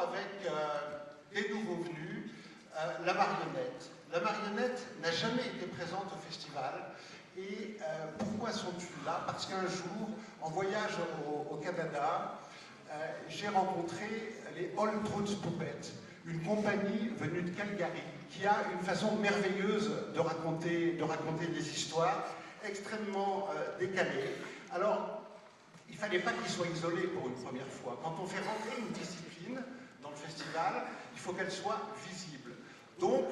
avec des nouveaux venus, la marionnette. La marionnette n'a jamais été présente au festival. Et pourquoi sont-ils là? Parce qu'un jour, en voyage au Canada, j'ai rencontré les Old Truth Puppets, une compagnie venue de Calgary, qui a une façon merveilleuse de raconter des histoires extrêmement décalées. Alors, il ne fallait pas qu'ils soient isolés pour une première fois. Quand on fait rentrer une discipline dans le festival, il faut qu'elle soit visible. Donc,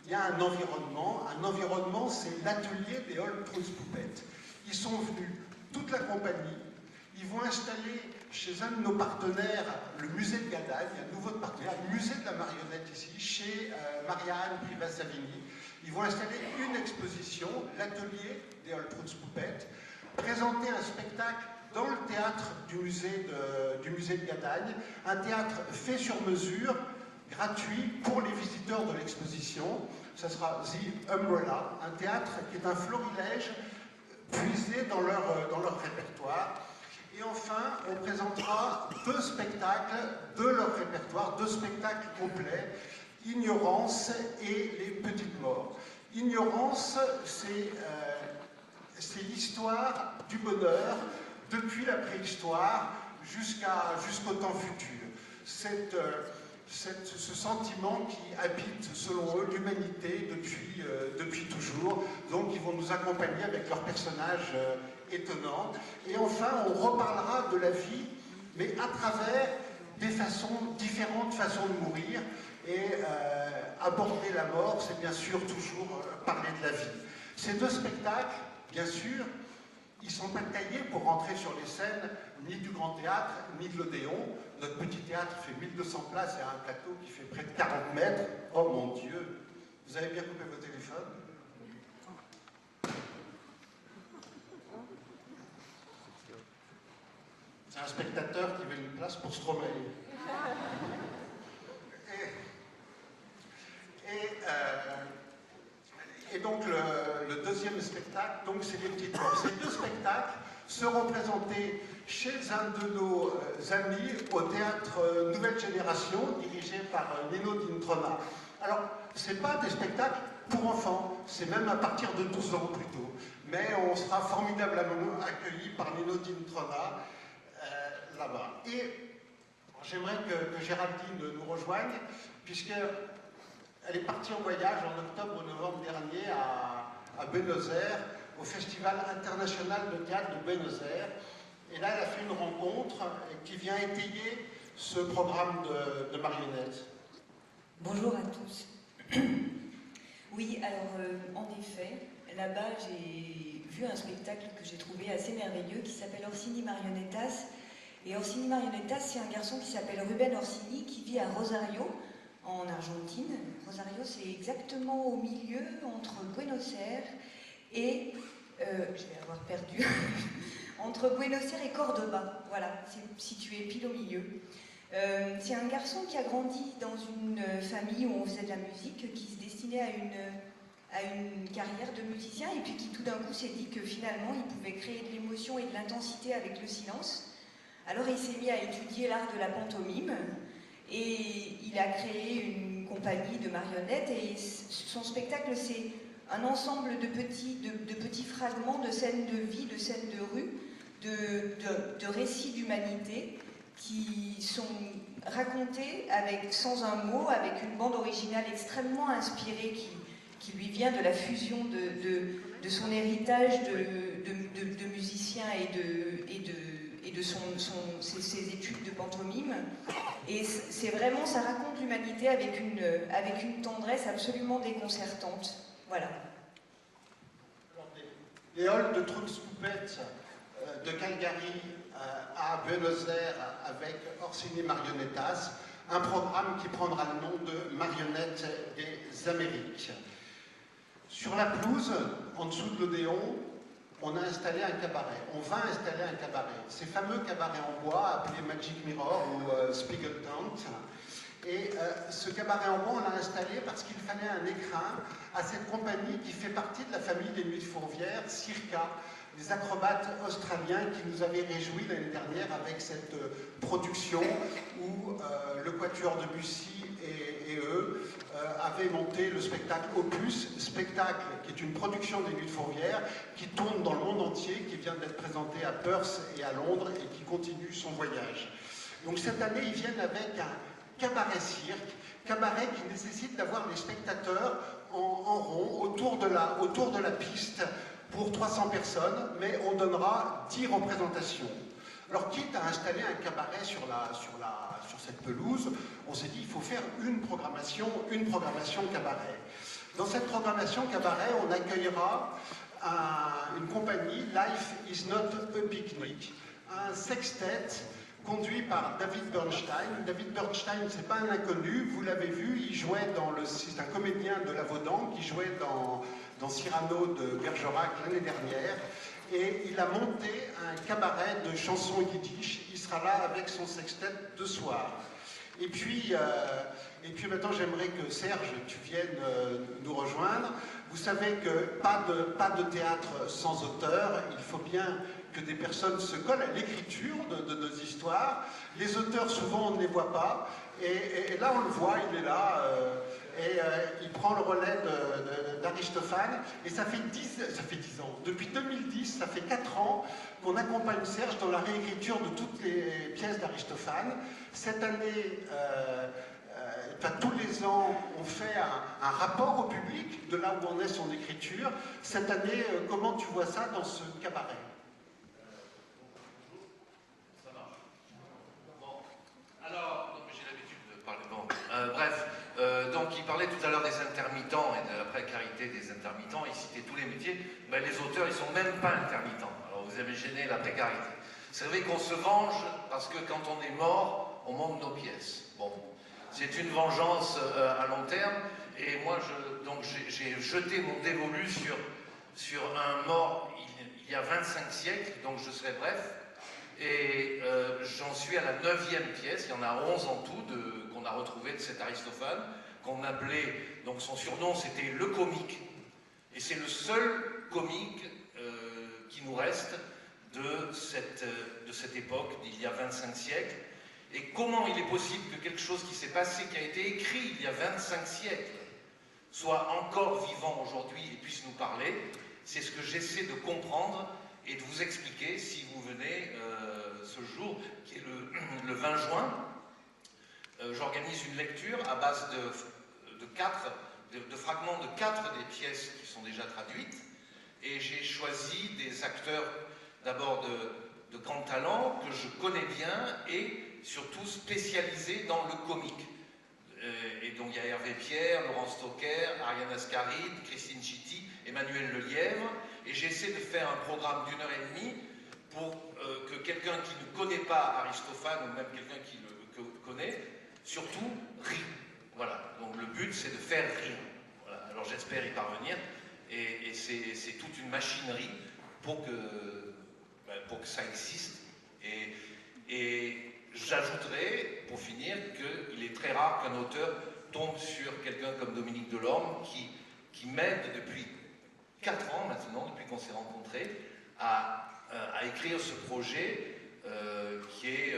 il y a un environnement. Un environnement, c'est l'atelier des Old Truth Puppets. Ils sont venus, toute la compagnie. Ils vont installer chez un de nos partenaires, le musée de Gadagne, un nouveau partenaire, le musée de la marionnette ici, chez Marianne Privas-Savigny. Ils vont installer une exposition, l'atelier des Old Truth Puppets, présenter un spectacle dans le théâtre du musée de Gadagne, un théâtre fait sur mesure, gratuit pour les visiteurs de l'exposition. Ça sera The Umbrella, un théâtre qui est un florilège puisé dans leur répertoire. Et enfin, on présentera deux spectacles de leur répertoire, deux spectacles complets, Ignorance et Les Petites Morts. Ignorance, c'est l'histoire du bonheur depuis la préhistoire jusqu'au temps futur. Ce sentiment qui habite, selon eux, l'humanité depuis toujours. Donc, ils vont nous accompagner avec leurs personnages étonnants. Et enfin, on reparlera de la vie, mais à travers différentes façons de mourir. Et aborder la mort, c'est bien sûr toujours parler de la vie. Ces deux spectacles, bien sûr, ils ne sont pas taillés pour rentrer sur les scènes ni du Grand Théâtre, ni de l'Odéon. Notre petit théâtre fait 1200 places et a un plateau qui fait près de 40 mètres. Oh mon Dieu! Vous avez bien coupé vos téléphones? C'est un spectateur qui veut une place pour Stromae. Et donc le deuxième spectacle, c'est Les Petites Morts. Ces deux spectacles seront présentés chez un de nos amis au théâtre Nouvelle Génération, dirigé par Nino Dintrona. Alors, ce n'est pas des spectacles pour enfants, c'est même à partir de 12 ans plutôt. Mais on sera formidablement accueillis par Nino Dintrona là-bas. Et j'aimerais que Géraldine nous rejoigne, puisqu'elle est partie en voyage en octobre ou novembre dernier à Buenos Aires, au Festival international de théâtre de Buenos Aires. Et là, elle a fait une rencontre qui vient étayer ce programme de marionnettes. Bonjour à tous. Oui, alors en effet, là-bas j'ai vu un spectacle que j'ai trouvé assez merveilleux qui s'appelle Orsini Marionettas. Et Orsini Marionettas, c'est un garçon qui s'appelle Ruben Orsini qui vit à Rosario, en Argentine. Rosario, c'est exactement au milieu entre Buenos Aires et... je vais avoir perdu... entre Buenos Aires et Cordoba. Voilà, c'est situé pile au milieu. C'est un garçon qui a grandi dans une famille où on faisait de la musique, qui se destinait à une carrière de musicien et puis qui tout d'un coup s'est dit que finalement il pouvait créer de l'émotion et de l'intensité avec le silence. Alors il s'est mis à étudier l'art de la pantomime et il a créé une compagnie de marionnettes et son spectacle c'est un ensemble de petits fragments de scènes de vie, de scènes de rue, de récits d'humanité qui sont racontés sans un mot, avec une bande originale extrêmement inspirée qui lui vient de la fusion de son héritage de musicien et de ses études de pantomime. Et c'est vraiment, ça raconte l'humanité avec une tendresse absolument déconcertante. Voilà. Les Old Truth Puppets de Calgary à Buenos Aires avec Orsini Marionettas, un programme qui prendra le nom de Marionnettes des Amériques. Sur la pelouse, en dessous de l'Odéon, on a installé un cabaret. On va installer un cabaret. Ces fameux cabarets en bois appelés Magic Mirror ou Spiegel Tent. Et ce cabaret en bois, on l'a installé parce qu'il fallait un écrin à cette compagnie qui fait partie de la famille des Nuits Fourvières, Circa, des acrobates australiens qui nous avaient réjouis l'année dernière avec cette production où le quatuor Debussy et eux avaient monté le spectacle Opus, spectacle qui est une production des Nuits de Fourvière, qui tourne dans le monde entier, qui vient d'être présenté à Perth et à Londres et qui continue son voyage. Donc cette année, ils viennent avec un cabaret-cirque, cabaret qui nécessite d'avoir les spectateurs en rond autour de la piste pour 300 personnes, mais on donnera 10 représentations. Alors, quitte à installer un cabaret sur cette pelouse, on s'est dit qu'il faut faire une programmation cabaret. Dans cette programmation cabaret, on accueillera une compagnie, Life is not a picnic, un sextet conduit par David Bernstein. David Bernstein, c'est pas un inconnu, vous l'avez vu, il jouait c'est un comédien de la Vaudan qui jouait dans Cyrano de Bergerac l'année dernière. Et il a monté un cabaret de chansons yiddish. Il sera là avec son sextet de soir. Et puis maintenant, j'aimerais que Serge, tu viennes nous rejoindre. Vous savez que pas de théâtre sans auteur. Il faut bien que des personnes se collent à l'écriture de nos histoires. Les auteurs, souvent, on ne les voit pas. Et là, on le voit, il est là. Il prend le relais d'Aristophane, et ça fait 10 ans. Depuis 2010, ça fait 4 ans qu'on accompagne Serge dans la réécriture de toutes les pièces d'Aristophane. Cette année, tous les ans, on fait un rapport au public de là où en est son écriture. Cette année, comment tu vois ça dans ce cabaret? Ça marche. Bon. Alors, j'ai l'habitude de parler. Bon. Bref. Donc il parlait tout à l'heure des intermittents et de la précarité des intermittents, il citait tous les métiers, mais les auteurs ils sont même pas intermittents, alors vous avez gêné la précarité. C'est vrai qu'on se venge parce que quand on est mort, on monte nos pièces. Bon, c'est une vengeance à long terme, et moi j'ai jeté mon dévolu sur un mort il y a 25 siècles, donc je serai bref, et j'en suis à la 9e pièce, il y en a 11 en tout qu'on a retrouvé de cet Aristophane, qu'on appelait, donc son surnom c'était le comique, et c'est le seul comique qui nous reste de cette époque, d'il y a 25 siècles. Et comment il est possible que quelque chose qui s'est passé, qui a été écrit il y a 25 siècles, soit encore vivant aujourd'hui et puisse nous parler? C'est ce que j'essaie de comprendre et de vous expliquer si vous venez ce jour, qui est le 20 juin. J'organise une lecture à base de fragments de 4 des pièces qui sont déjà traduites, et j'ai choisi des acteurs d'abord de grand talent que je connais bien et surtout spécialisés dans le comique. Et donc il y a Hervé Pierre, Laurent Stocker, Ariane Ascaride, Christine Chitty, Emmanuel Lelièvre, et j'essaie de faire un programme d'1h30 pour que quelqu'un qui ne connaît pas Aristophane, ou même quelqu'un qui le connaît, surtout rit. Voilà, donc le but c'est de faire rire. Voilà. Alors j'espère y parvenir, et c'est toute une machinerie pour que ça existe. Et j'ajouterai, pour finir, qu'il est très rare qu'un auteur tombe sur quelqu'un comme Dominique Delorme qui m'aide depuis 4 ans maintenant, depuis qu'on s'est rencontrés, à écrire ce projet qui est,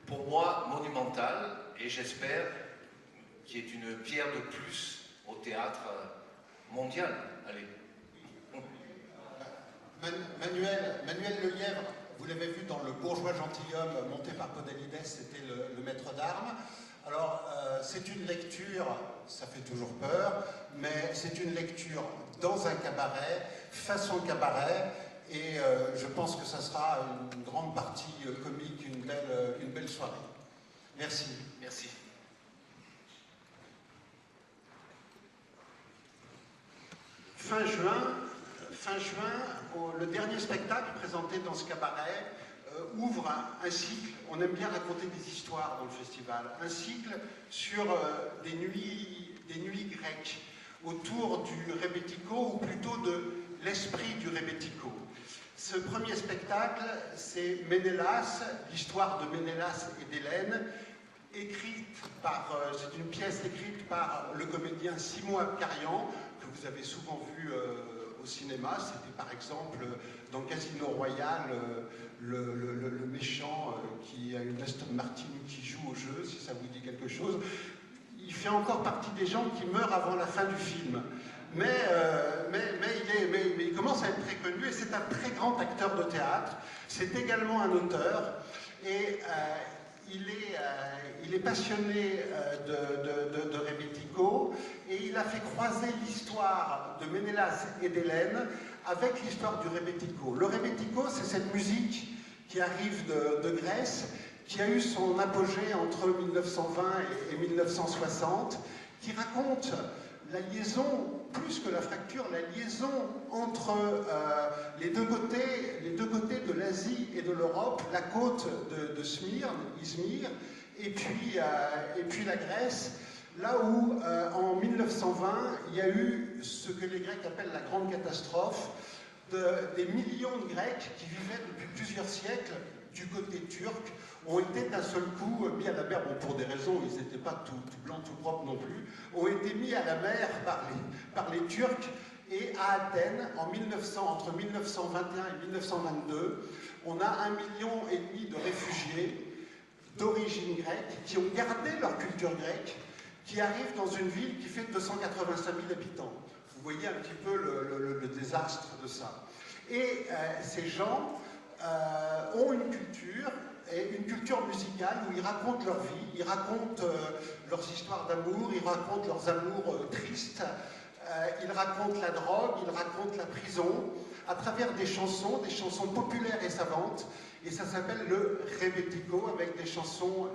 pour moi, monumental, et j'espère qu'il est une pierre de plus au théâtre mondial. Allez. Manuel Lelièvre, vous l'avez vu dans Le Bourgeois Gentilhomme, monté par Podalides, c'était le maître d'armes. Alors, c'est une lecture, ça fait toujours peur, mais c'est une lecture dans un cabaret, façon cabaret, et je pense que ça sera une grande partie comique, une belle soirée. Merci. Merci. Fin juin, le dernier spectacle présenté dans ce cabaret ouvre un cycle. On aime bien raconter des histoires dans le festival. Un cycle sur des nuits grecques autour du rébético, ou plutôt de l'esprit du rébético. Ce premier spectacle, c'est Ménélas, l'histoire de Ménélas et d'Hélène, c'est une pièce écrite par le comédien Simon Abkarian, que vous avez souvent vu au au cinéma. C'était par exemple dans Casino Royale, le méchant qui a une Aston Martin qui joue au jeu, si ça vous dit quelque chose. Il fait encore partie des gens qui meurent avant la fin du film. Mais il commence à être très connu et c'est un très grand acteur de théâtre. C'est également un auteur et il est passionné de Rebetiko et il a fait croiser l'histoire de Ménélas et d'Hélène avec l'histoire du Rebetiko. Le Rebetiko, c'est cette musique qui arrive de Grèce, qui a eu son apogée entre 1920 et 1960, qui raconte la liaison, plus que la fracture, la liaison entre les deux côtés de l'Asie et de l'Europe, la côte de Smyrne, Izmir, et puis la Grèce, là où en 1920, il y a eu ce que les Grecs appellent la grande catastrophe, des millions de Grecs qui vivaient depuis plusieurs siècles du côté turc, ont été d'un seul coup mis à la mer, bon, pour des raisons, ils n'étaient pas tout blancs, tout propres non plus, ont été mis à la mer par les Turcs, et à Athènes, entre 1921 et 1922, on a 1,5 million de réfugiés d'origine grecque qui ont gardé leur culture grecque, qui arrivent dans une ville qui fait 285 000 habitants. Vous voyez un petit peu le désastre de ça. Et ces gens ont une culture, et une culture musicale où ils racontent leur vie, ils racontent leurs histoires d'amour, ils racontent leurs amours tristes, ils racontent la drogue, ils racontent la prison, à travers des chansons populaires et savantes, et ça s'appelle le rebetiko, avec les chansons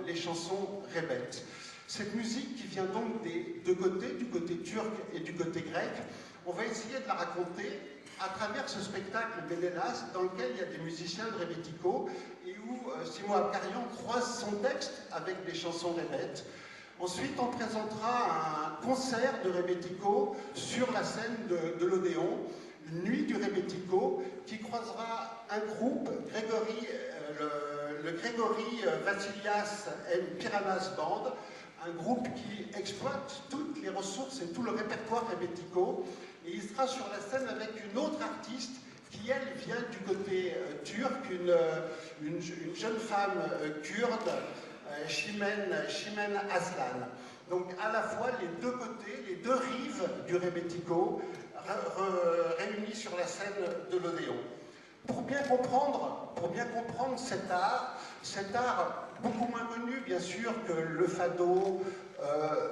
rebètes. Cette musique qui vient donc des deux côtés, du côté turc et du côté grec, on va essayer de la raconter à travers ce spectacle Ménélas, dans lequel il y a des musiciens de rebetiko, et où Simon Abkarian croise son texte avec des chansons rebètes. Ensuite, on présentera un concert de rebetiko sur la scène de l'Odéon, une nuit du rebetiko, qui croisera un groupe, le Grégory Vassilias and Pyranas Band, un groupe qui exploite toutes les ressources et tout le répertoire rebetiko, et il sera sur la scène avec une autre artiste qui, elle, vient du côté turc, une jeune femme kurde, Chimène Aslan. Donc à la fois les deux côtés, les deux rives du rebetiko réunis sur la scène de l'Odéon. Pour bien comprendre cet art beaucoup moins connu bien sûr que le fado,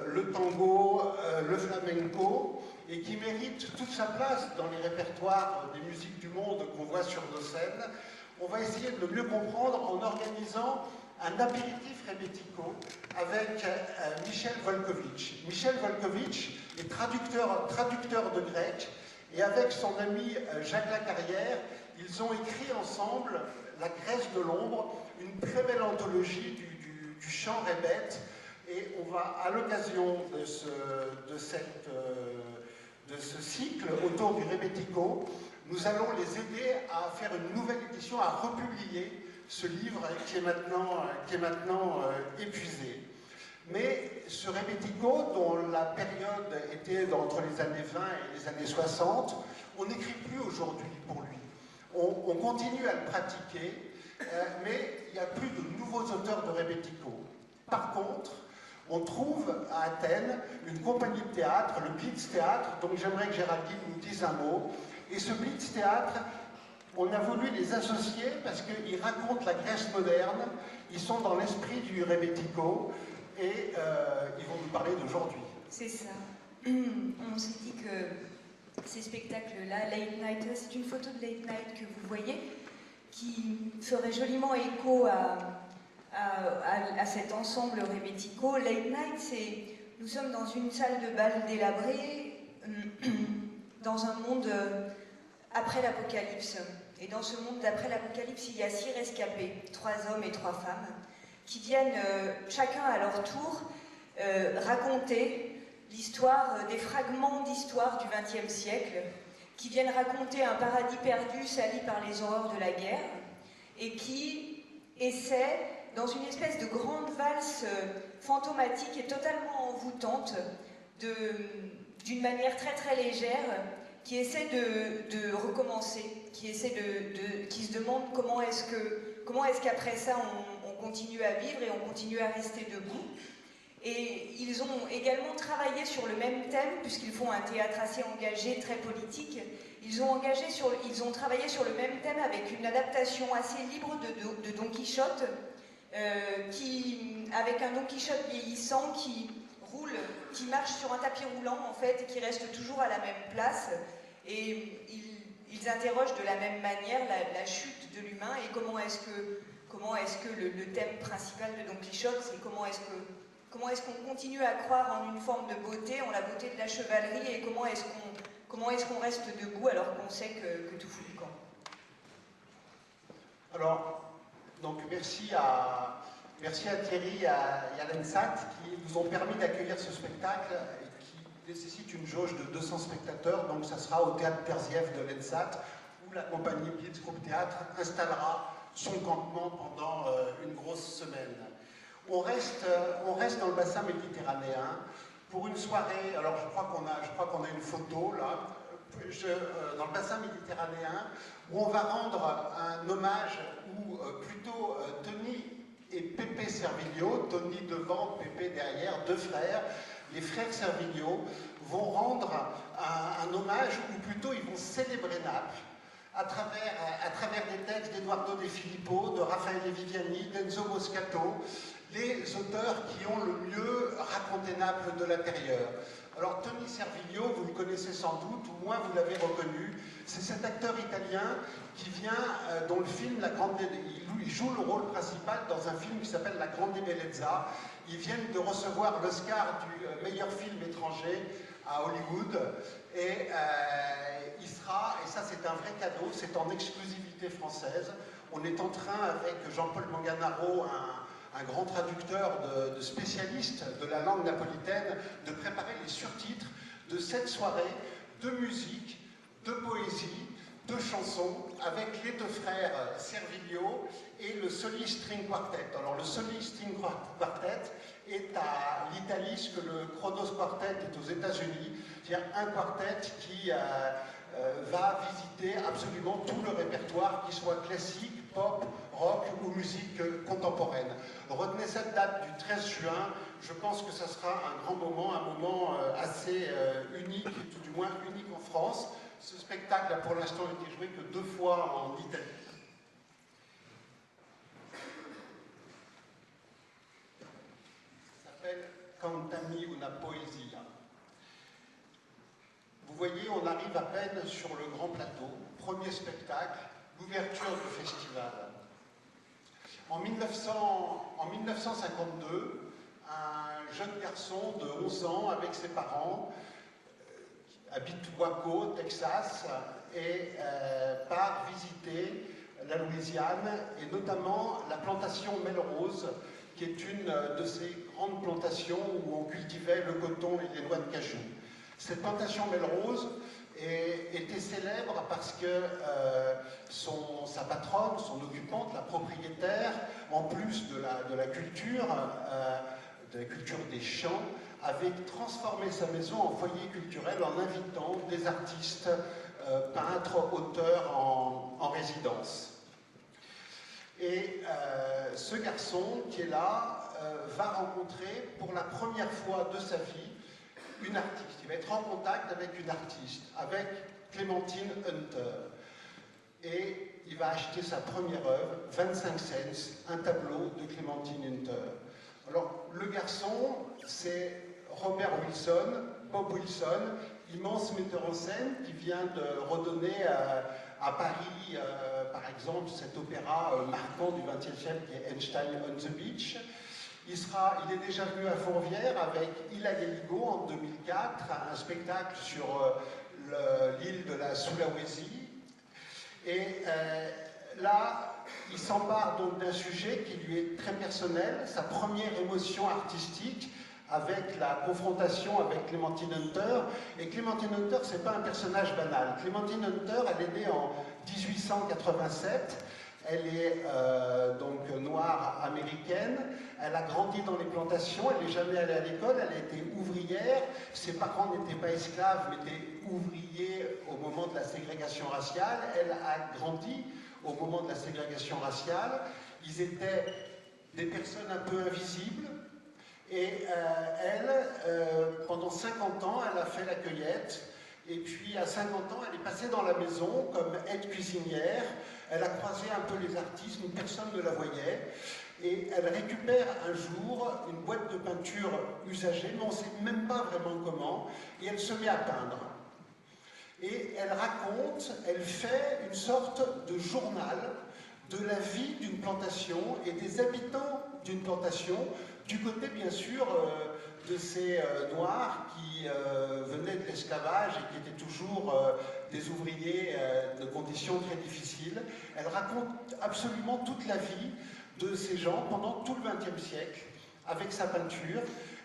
le tango, le flamenco, et qui mérite toute sa place dans les répertoires des musiques du monde qu'on voit sur nos scènes, on va essayer de le mieux comprendre en organisant un apéritif rebetiko avec Michel Volkovitch. Michel Volkovitch est traducteur de grec, et avec son ami Jacques Lacarrière, ils ont écrit ensemble La Grèce de l'ombre, une très belle anthologie du chant rebète, et on va, à l'occasion de ce cycle autour du rebetiko, nous allons les aider à faire une nouvelle édition, à republier ce livre qui est maintenant épuisé. Mais ce rebetiko, dont la période était entre les années 20 et les années 60, on n'écrit plus aujourd'hui pour lui. On continue à le pratiquer, mais il n'y a plus de nouveaux auteurs de rebetiko. Par contre, on trouve à Athènes une compagnie de théâtre, le Blitz Théâtre, donc j'aimerais que Géraldine nous dise un mot. Et ce Blitz Théâtre, on a voulu les associer parce qu'ils racontent la Grèce moderne, ils sont dans l'esprit du rebetiko, et ils vont nous parler d'aujourd'hui. C'est ça. On s'est dit que ces spectacles-là, Late Night, c'est une photo de Late Night que vous voyez, qui ferait joliment écho à cet ensemble rebetiko. Late Night, nous sommes dans une salle de bal délabrée, dans un monde après l'apocalypse. Et dans ce monde d'après l'apocalypse, il y a 6 rescapés, 3 hommes et 3 femmes, qui viennent chacun à leur tour raconter l'histoire, des fragments d'histoire du XXe siècle, qui viennent raconter un paradis perdu sali par les horreurs de la guerre, et qui essaient, dans une espèce de grande valse fantomatique et totalement envoûtante, d'une manière très très légère, qui essaie de recommencer, qui se demande comment est-ce qu'après ça on continue à vivre et on continue à rester debout. Et ils ont également travaillé sur le même thème, puisqu'ils font un théâtre assez engagé, très politique. Ils ont travaillé sur le même thème avec une adaptation assez libre de Don Quichotte, avec un Don Quichotte vieillissant qui roule, qui marche sur un tapis roulant en fait, et qui reste toujours à la même place. Et ils interrogent de la même manière la chute de l'humain et comment est-ce que le thème principal de Don Quichotte, c'est comment est-ce qu'on continue à croire en une forme de beauté, en la beauté de la chevalerie, et comment est-ce qu'on reste debout alors qu'on sait que tout fout du camp. Alors, donc merci à Thierry et à l'ENSAT qui nous ont permis d'accueillir ce spectacle et qui nécessite une jauge de 200 spectateurs, donc ça sera au théâtre Terzieff de l'ENSAT où la compagnie Blitz Group Théâtre installera son campement pendant une grosse semaine. On reste dans le bassin méditerranéen pour une soirée, alors je crois qu'on a une photo là, dans le bassin méditerranéen, où on va rendre un hommage, ou plutôt Tony et Pépé Servillo, Tony devant, Pépé derrière, deux frères, les frères Servillo vont rendre un hommage, ou plutôt ils vont célébrer Naples, à travers des textes d'Eduardo De Filippo, de Raffaele Viviani, d'Enzo Moscato, les auteurs qui ont le mieux raconté Naples de l'intérieur. Alors Tony Servillo, vous le connaissez sans doute, ou moins vous l'avez reconnu, c'est cet acteur italien qui vient, dont le film, il joue le rôle principal dans un film qui s'appelle La Grande Bellezza. Ils viennent de recevoir l'Oscar du meilleur film étranger à Hollywood, et il sera, et ça c'est un vrai cadeau, c'est en exclusivité française. On est en train avec Jean-Paul Manganaro, un grand traducteur de spécialiste de la langue napolitaine, de préparer les surtitres de cette soirée de musique, de poésie, de chansons, avec les deux frères Servillo et le Soli String Quartet. Alors le Soli String Quartet est à l'Italie ce que le Kronos Quartet est aux États-Unis, c'est-à-dire un quartet qui va visiter absolument tout le répertoire, qu'il soit classique, pop, rock ou musique contemporaine. Retenez cette date du 13 juin, je pense que ça sera un grand moment, un moment assez unique, tout du moins unique en France. Ce spectacle a pour l'instant été joué que 2 fois en Italie. Ça s'appelle Cantami una poesia. Vous voyez, on arrive à peine sur le grand plateau. Premier spectacle, l'ouverture du festival. En 1952, un jeune garçon de 11 ans avec ses parents habite Waco, Texas, et part visiter la Louisiane, et notamment la plantation Melrose, qui est une de ces grandes plantations où on cultivait le coton et les noix de cajou. Cette plantation Melrose était célèbre parce que sa patronne, son occupante, la propriétaire, en plus de la culture des champs, avait transformé sa maison en foyer culturel en invitant des artistes, peintres, auteurs en résidence. Et ce garçon qui est là va rencontrer pour la première fois de sa vie une artiste. Il va être en contact avec une artiste, avec Clémentine Hunter. Et il va acheter sa première œuvre, 25 cents, un tableau de Clémentine Hunter. Alors, le garçon, c'est Robert Wilson, Bob Wilson, immense metteur en scène qui vient de redonner à Paris, par exemple, cet opéra marquant du XXe siècle qui est Einstein on the Beach. Il est déjà venu à Fourvière avec Ila Galigo en 2004, un spectacle sur l'île de la Sulawesi. Et là, il s'empare donc d'un sujet qui lui est très personnel, sa première émotion artistique avec la confrontation avec Clémentine Hunter. Et Clémentine Hunter, c'est pas un personnage banal. Clémentine Hunter, elle est née en 1887. Elle est donc noire américaine. Elle a grandi dans les plantations. Elle n'est jamais allée à l'école. Elle a été ouvrière. Ses parents n'étaient pas esclaves, mais étaient ouvriers au moment de la ségrégation raciale. Elle a grandi au moment de la ségrégation raciale. Ils étaient des personnes un peu invisibles. Et pendant 50 ans, elle a fait la cueillette. Et puis, à 50 ans, elle est passée dans la maison comme aide cuisinière. Elle a croisé un peu les artistes, mais personne ne la voyait. Et elle récupère un jour une boîte de peinture usagée, mais on ne sait même pas vraiment comment, et elle se met à peindre. Et elle raconte, elle fait une sorte de journal de la vie d'une plantation et des habitants d'une plantation, du côté bien sûr de ces Noirs qui venaient de l'esclavage et qui étaient toujours des ouvriers de conditions très difficiles. Elle raconte absolument toute la vie de ces gens pendant tout le XXe siècle avec sa peinture.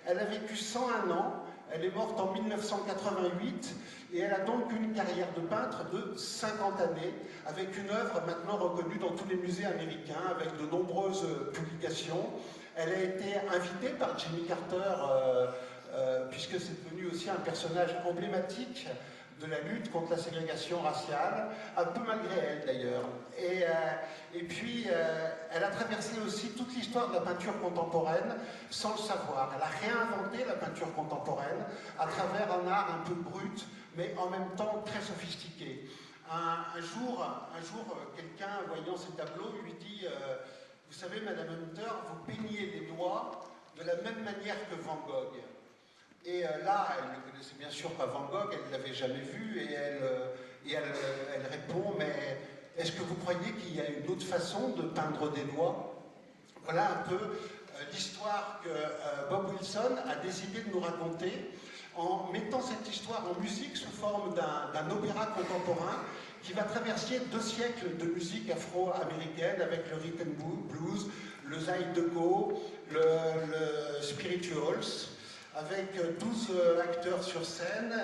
Elle a vécu 101 ans, elle est morte en 1988 et elle a donc une carrière de peintre de 50 années avec une œuvre maintenant reconnue dans tous les musées américains avec de nombreuses publications. Elle a été invitée par Jimmy Carter puisque c'est devenu aussi un personnage emblématique de la lutte contre la ségrégation raciale, un peu malgré elle d'ailleurs. Et puis, elle a traversé aussi toute l'histoire de la peinture contemporaine sans le savoir. Elle a réinventé la peinture contemporaine à travers un art un peu brut, mais en même temps très sophistiqué. Un jour quelqu'un, voyant ces tableaux, lui dit « Vous savez, Madame Hunter, vous peignez les doigts de la même manière que Van Gogh. » Et là, elle ne connaissait bien sûr pas Van Gogh, elle ne l'avait jamais vu, et elle répond « Mais est-ce que vous croyez qu'il y a une autre façon de peindre des doigts ?» Voilà un peu l'histoire que Bob Wilson a décidé de nous raconter en mettant cette histoire en musique sous forme d'un opéra contemporain qui va traverser 2 siècles de musique afro-américaine avec le rhythm blues, le zydeco, le spirituals, avec 12 acteurs sur scène,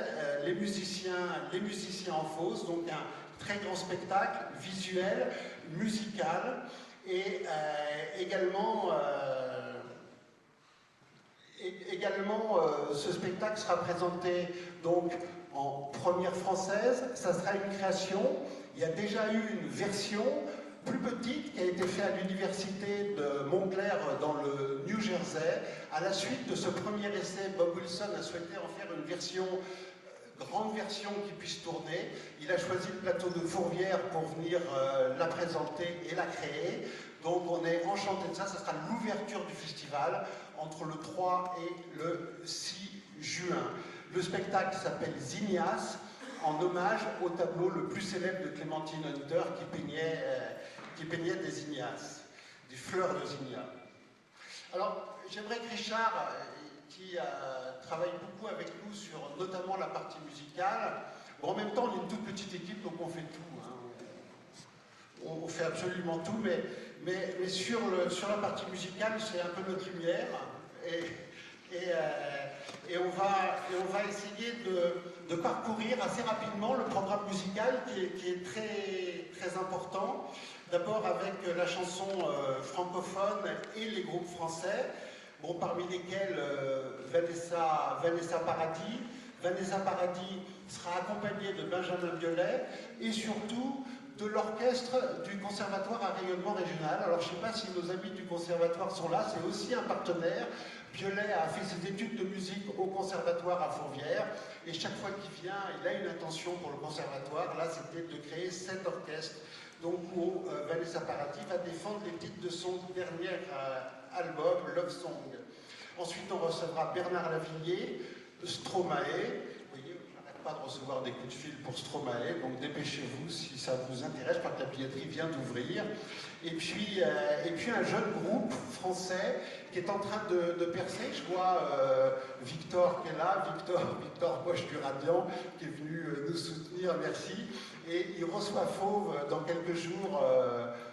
les musiciens en fosse, donc un très grand spectacle visuel, musical, et également ce spectacle sera présenté donc en première française, ça sera une création, il y a déjà eu une version plus petite qui a été faite à l'université de Montclair dans le New Jersey. À la suite de ce premier essai, Bob Wilson a souhaité en faire une version, grande version qui puisse tourner. Il a choisi le plateau de Fourvière pour venir la présenter et la créer. Donc on est enchanté de ça, ça sera l'ouverture du festival entre le 3 et le 6 juin. Le spectacle s'appelle Zinnias, en hommage au tableau le plus célèbre de Clémentine Hunter qui peignait des zinnias, des fleurs de zinnia. Alors, j'aimerais que Richard, qui travaille beaucoup avec nous sur notamment la partie musicale, bon, en même temps, on est une toute petite équipe, donc on fait tout. Hein. On fait absolument tout, mais sur la partie musicale, c'est un peu notre lumière. Et on va essayer de parcourir assez rapidement le programme musical qui est très, très important. D'abord avec la chanson francophone et les groupes français, bon, parmi lesquels Vanessa Paradis. Vanessa Paradis sera accompagnée de Benjamin Biolay et surtout de l'orchestre du Conservatoire à rayonnement régional. Alors je ne sais pas si nos amis du Conservatoire sont là, c'est aussi un partenaire. Biolay a fait ses études de musique au Conservatoire à Fourvière et chaque fois qu'il vient, il a une intention pour le Conservatoire. Là, c'était de créer cet orchestre, donc où Vanessa Paradis va défendre les titres de son dernier album, Love Song. Ensuite, on recevra Bernard Lavillier, Stromae. Vous voyez, on n'arrête pas de recevoir des coups de fil pour Stromae, donc dépêchez-vous si ça vous intéresse, parce que la billetterie vient d'ouvrir. Et puis un jeune groupe français qui est en train de percer. Je vois Victor qui est là, Victor Bosch du Radiant, qui est venu nous soutenir, merci. Et il reçoit Fauve dans quelques jours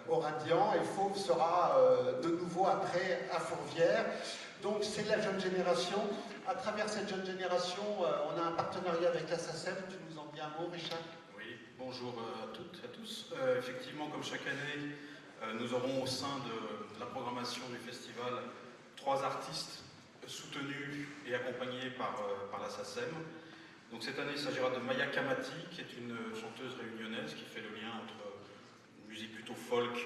au Radiant, et Fauve sera de nouveau après à Fourvière. Donc c'est la jeune génération. À travers cette jeune génération, on a un partenariat avec la SACEM. Tu nous en dis un mot, Richard? Oui, bonjour à toutes et à tous. Effectivement, comme chaque année, nous aurons au sein de la programmation du festival 3 artistes soutenus et accompagnés par la SACEM. Donc cette année, il s'agira de Maya Kamati, qui est une chanteuse réunionnaise qui fait le lien entre une musique plutôt folk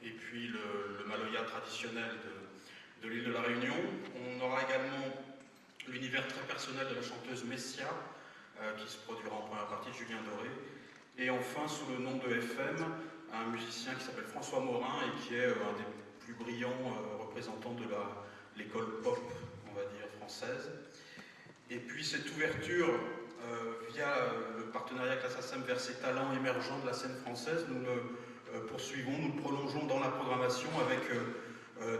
et puis le maloya traditionnel de l'île de la Réunion. On aura également l'univers très personnel de la chanteuse Messia, qui se produira en première partie de Julien Doré. Et enfin, sous le nom de FM, un musicien qui s'appelle François Morin et qui est un des plus brillants représentants de l'école pop, on va dire, française. Et puis cette ouverture via le partenariat avec la SACEM vers ces talents émergents de la scène française, nous le poursuivons, nous le prolongeons dans la programmation avec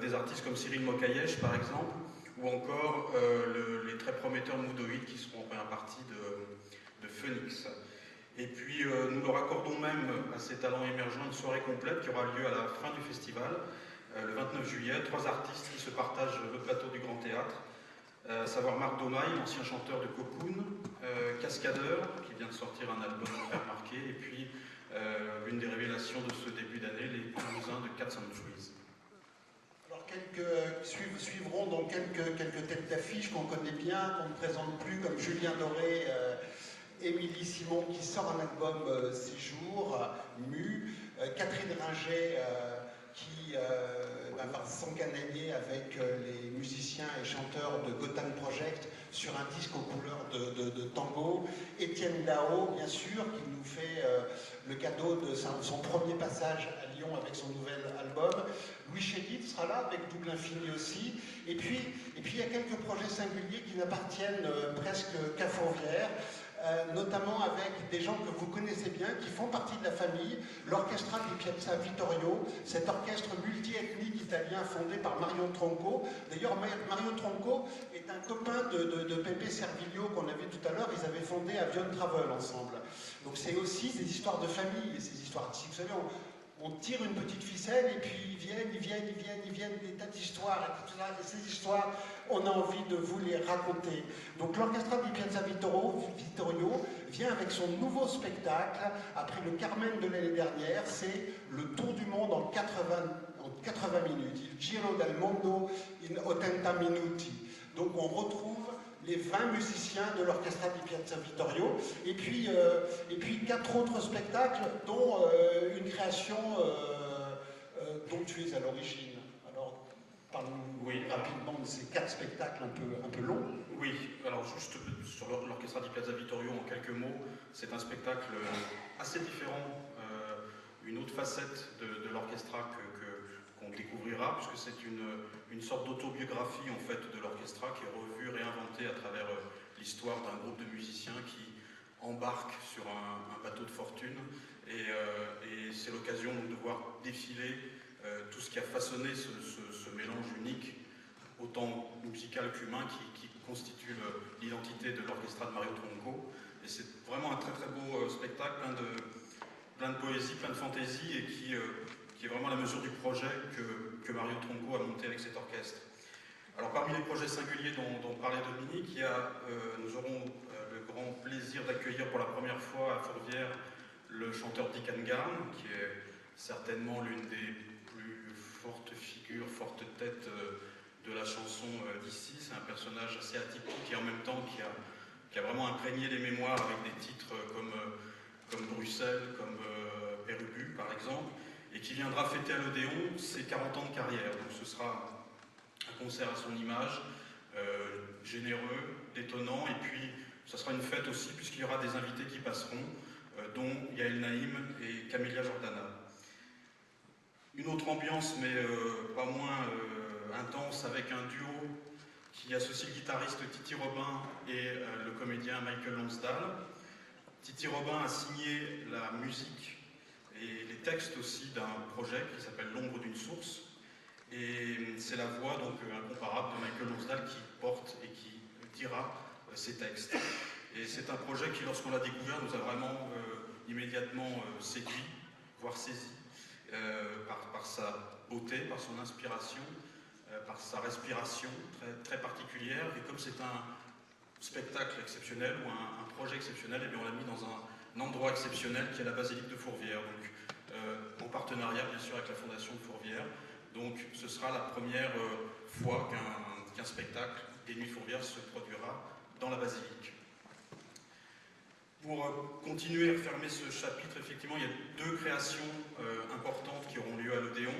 des artistes comme Cyril Mokayesh par exemple, ou encore les très prometteurs Moudoïd qui seront en première partie de Phoenix. Et puis nous leur accordons même à ces talents émergents une soirée complète qui aura lieu à la fin du festival, le 29 juillet, 3 artistes qui se partagent le plateau du Grand Théâtre, à savoir Marc Domaille, ancien chanteur de Cocoon, Cascadeur, qui vient de sortir un album très remarqué, et puis l'une des révélations de ce début d'année, les Toulousains de Cats and Trees. Alors suivront donc quelques têtes d'affiche qu'on connaît bien, qu'on ne présente plus, comme Julien Doré, Émilie Simon qui sort un album ces jours, Mu, Catherine Ringer qui va s'encanailler avec les musiciens et chanteurs de Gotham Project sur un disque aux couleurs de tango, Étienne Dao bien sûr qui nous fait le cadeau de son premier passage à Lyon avec son nouvel album, Louis Chédid sera là avec Double Infini aussi, et puis il y a quelques projets singuliers qui n'appartiennent presque qu'à Fourvière, notamment avec des gens que vous connaissez bien, qui font partie de la famille, l'Orchestra di Piazza Vittorio, cet orchestre multi-ethnique italien fondé par Mario Tronco. D'ailleurs, Mario Tronco est un copain de Pepe Servillo qu'on a vu tout à l'heure, ils avaient fondé Avion Travel ensemble. Donc c'est aussi des histoires de famille, et ces histoires artistiques. Vous savez, on tire une petite ficelle et puis ils viennent, des tas d'histoires, et ces histoires, on a envie de vous les raconter. Donc l'Orchestra di Piazza Vittorio vient avec son nouveau spectacle, après le Carmen de l'année dernière, c'est le tour du monde en 80 minutes, il Giro del Mondo in 80 minuti. Donc on retrouve les 20 musiciens de l'Orchestra di Piazza Vittorio, et puis 4 autres spectacles, dont une création dont tu es à l'origine. Alors, parle-nous rapidement de ces 4 spectacles un peu longs. Oui, alors juste sur l'Orchestra di Piazza Vittorio, en quelques mots, c'est un spectacle assez différent, une autre facette de l'orchestra qu'on découvrira, puisque c'est une sorte d'autobiographie en fait de l'orchestra qui est revue, réinventée à travers l'histoire d'un groupe de musiciens qui embarquent sur un bateau de fortune, et c'est l'occasion de voir défiler tout ce qui a façonné ce mélange unique, autant musical qu'humain, qui constitue l'identité de l'orchestra de Mario Tronco. Et c'est vraiment un très très beau spectacle, plein de poésie, plein de fantaisie, et qui est vraiment la mesure du projet que Mario Tronco a monté avec cet orchestre. Alors parmi les projets singuliers dont parlait Dominique, nous aurons le grand plaisir d'accueillir pour la première fois à Fourvière le chanteur Dick Angarn, qui est certainement l'une des plus fortes figures, fortes têtes de la chanson d'ici. C'est un personnage assez atypique et en même temps qui a vraiment imprégné les mémoires avec des titres comme Bruxelles, comme Père Ubu par exemple, et qui viendra fêter à l'Odéon ses 40 ans de carrière. Donc ce sera un concert à son image, généreux, détonnant, et puis ça sera une fête aussi puisqu'il y aura des invités qui passeront, dont Yael Naïm et Camélia Jordana. Une autre ambiance, mais pas moins intense, avec un duo qui associe le guitariste Titi Robin et le comédien Michael Lonsdale. Titi Robin a signé la musique et les textes aussi d'un projet qui s'appelle L'ombre d'une source. Et c'est la voix donc incomparable de Michael Lonsdale qui porte et qui dira ces textes. Et c'est un projet qui, lorsqu'on l'a découvert, nous a vraiment immédiatement séduit, voire saisi, par sa beauté, par son inspiration, par sa respiration très, très particulière. Et comme c'est un spectacle exceptionnel ou un projet exceptionnel, et bien on l'a mis dans un endroit exceptionnel qui est la basilique de Fourvière. Donc en partenariat bien sûr avec la Fondation de Fourvière. Donc ce sera la première fois qu'un spectacle des Nuits Fourvières se produira dans la basilique. Pour continuer à fermer ce chapitre, effectivement, il y a 2 créations importantes qui auront lieu à l'Odéon.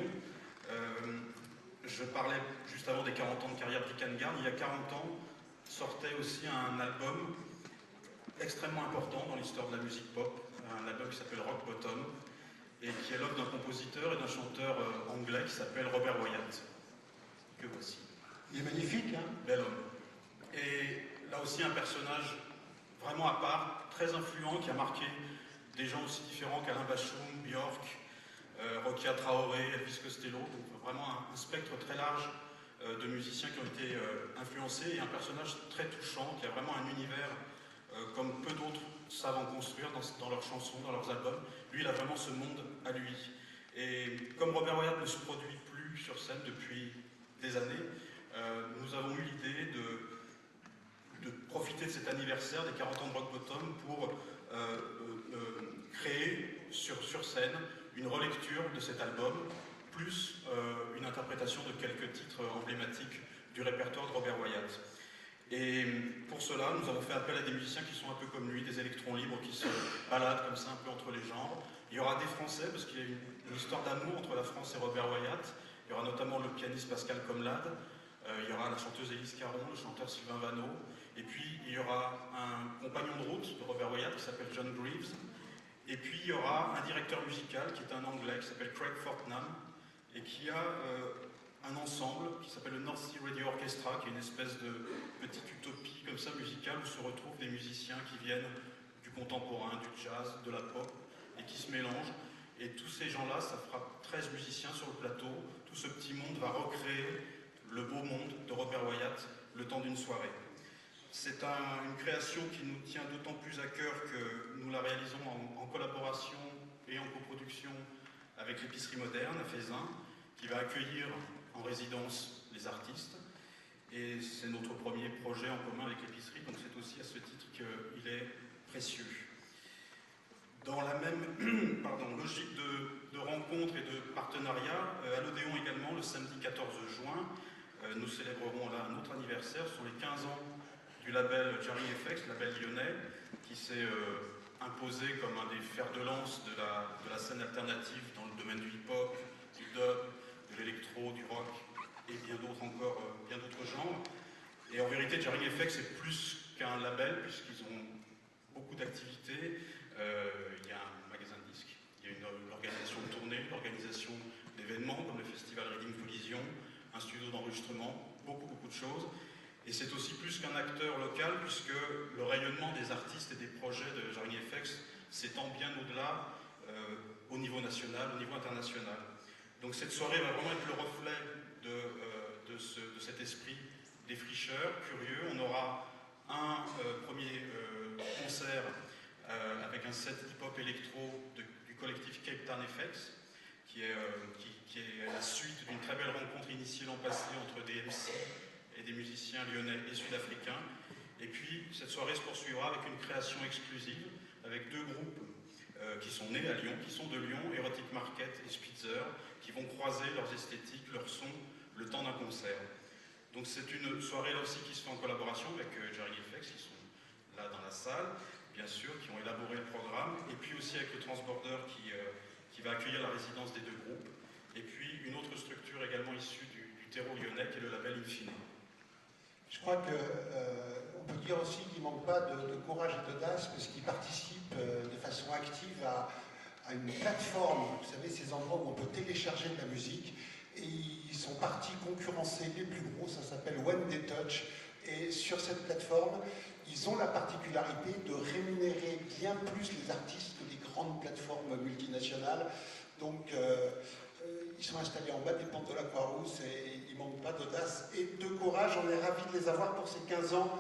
Je parlais juste avant des 40 ans de carrière d'Ican-Garde. Il y a 40 ans, sortait aussi un album extrêmement important dans l'histoire de la musique pop, un album qui s'appelle Rock Bottom, et qui est l'œuvre d'un compositeur et d'un chanteur anglais qui s'appelle Robert Wyatt, que voici. Il est magnifique, hein? Bel homme. Et là aussi un personnage vraiment à part, très influent, qui a marqué des gens aussi différents qu'Alain Bashung, Björk, Rokia Traoré, Elvis Costello, donc vraiment un spectre très large de musiciens qui ont été influencés, et un personnage très touchant, qui a vraiment un univers comme peu d'autres savent en construire dans leurs chansons, dans leurs albums. Lui, il a vraiment ce monde à lui. Et comme Robert Wyatt ne se produit plus sur scène depuis des années, nous avons eu l'idée de profiter de cet anniversaire des 40 ans de Rock Bottom pour créer sur scène une relecture de cet album, plus une interprétation de quelques titres emblématiques du répertoire de Robert Wyatt. Et pour cela, nous avons fait appel à des musiciens qui sont un peu comme lui, des électrons libres qui se baladent comme ça un peu entre les genres. Il y aura des Français, parce qu'il y a une histoire d'amour entre la France et Robert Wyatt. Il y aura notamment le pianiste Pascal Comlade, il y aura la chanteuse Élise Caron, le chanteur Sylvain Vanneau, et puis il y aura un compagnon de route de Robert Wyatt qui s'appelle John Greaves, et puis il y aura un directeur musical qui est un Anglais qui s'appelle Craig Fortnam, et qui a un ensemble qui s'appelle le North Sea Radio Orchestra, qui est une espèce de petite utopie comme ça musicale où se retrouvent des musiciens qui viennent du contemporain, du jazz, de la pop, et qui se mélangent. Et tous ces gens-là, ça fera 13 musiciens sur le plateau. Tout ce petit monde va recréer le beau monde de Robert Wyatt le temps d'une soirée. C'est une création qui nous tient d'autant plus à cœur que nous la réalisons en collaboration et en coproduction avec l'Épicerie Moderne à Fézin, qui va accueillir en résidence les artistes. Et c'est notre premier projet en commun avec l'épicerie, donc c'est aussi à ce titre qu'il est précieux. Dans la même logique de rencontre et de partenariat, à l'Odéon également, le samedi 14 juin, nous célébrerons là un autre anniversaire. Ce sont les 15 ans du label Jarring FX, label lyonnais, qui s'est imposé comme un des fers de lance de la scène alternative dans le domaine du hip-hop, du dub, de l'électro, du rock et bien d'autres encore, bien d'autres genres. Et en vérité, Jarring FX est plus qu'un label, puisqu'ils ont beaucoup d'activités. Il y a un magasin de disques, il y a une organisation de tournée, l'organisation d'événements comme le festival Reading Collision, un studio d'enregistrement, beaucoup de choses. Et c'est aussi plus qu'un acteur local, puisque le rayonnement des artistes et des projets de Jarring FX s'étend bien au-delà, au niveau national, au niveau international. Donc cette soirée va vraiment être le reflet de cet esprit défricheur, curieux. On aura un premier concert avec un set hip-hop électro du collectif Cape Town FX, qui est la suite d'une très belle rencontre initiée l'an passé entre des MC et des musiciens lyonnais et sud-africains. Et puis cette soirée se poursuivra avec une création exclusive avec 2 groupes qui sont nés à Lyon, qui sont de Lyon, Erotic Market et Spitzer, qui vont croiser leurs esthétiques, leurs sons, le temps d'un concert. Donc c'est une soirée là aussi qui se fait en collaboration avec Jarring FX, qui sont là dans la salle, bien sûr, qui ont élaboré le programme, et puis aussi avec le Transborder qui va accueillir la résidence des 2 groupes, et puis une autre structure également issue du terreau lyonnais, qui est le label Infine. Je crois qu'on peut dire aussi qu'il ne manque pas de courage et d'audace, parce qu'ils participent de façon active à une plateforme, vous savez, ces endroits où on peut télécharger de la musique, et ils sont partis concurrencer les plus gros, ça s'appelle When They Touch, et sur cette plateforme, ils ont la particularité de rémunérer bien plus les artistes que les grandes plateformes multinationales. Donc, ils sont installés en bas des pentes de la Croix-Rousse et ils ne manquent pas d'audace et de courage. On est ravis de les avoir pour ces 15 ans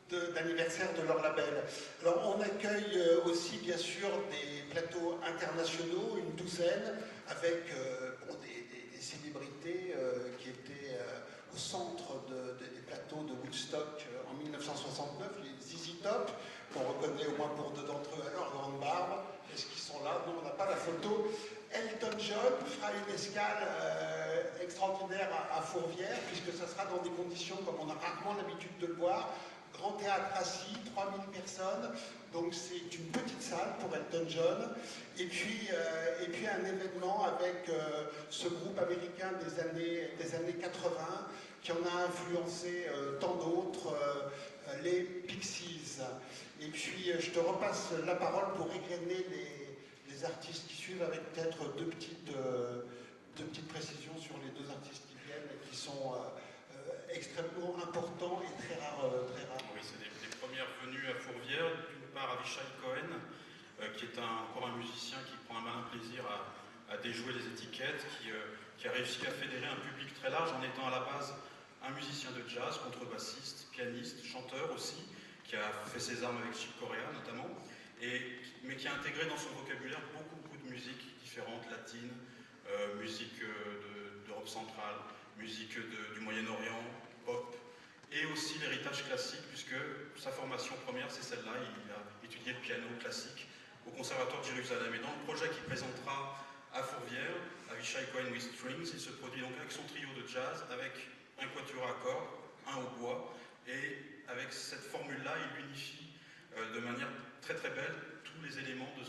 d'anniversaire de leur label. Alors, on accueille aussi, bien sûr, des plateaux internationaux, une douzaine, avec des célébrités qui étaient au centre des plateaux de Woodstock en 1969, les ZZ Top, qu'on reconnaît au moins pour 2 d'entre eux à leur grande barbe, les est-ce qu'ils sont là? Non, on n'a pas la photo. Elton John fera une escale extraordinaire à Fourvière, puisque ça sera dans des conditions comme on a rarement l'habitude de le voir. Grand théâtre assis, 3000 personnes, donc c'est une petite salle pour Elton John. Et puis un événement avec ce groupe américain des années 80 qui en a influencé tant d'autres, les Pixies. Et puis je te repasse la parole pour égrener les artistes qui suivent avec peut-être deux petites précisions sur les deux artistes qui viennent et qui sont extrêmement importants et très rares. Oui, c'est des premières venues à Fourvière. D'une part, Avishai Cohen, qui est encore un musicien qui prend un malin plaisir à déjouer les étiquettes, qui a réussi à fédérer un public très large en étant à la base un musicien de jazz, contrebassiste, pianiste, chanteur aussi, qui a fait ses armes avec Chick Corea notamment, mais qui a intégré dans son vocabulaire beaucoup de musiques différentes, latines, musique d'Europe centrale, musique du Moyen-Orient, pop, et aussi l'héritage classique, puisque sa formation première, c'est celle-là. Il a étudié le piano classique au Conservatoire de Jérusalem. Et dans le projet qu'il présentera à Fourvière, Avishai Cohen with Strings, il se produit donc avec son trio de jazz, avec un quatuor à cordes, un hautbois, et avec cette formule-là, il unifie de manière très belle tous les éléments de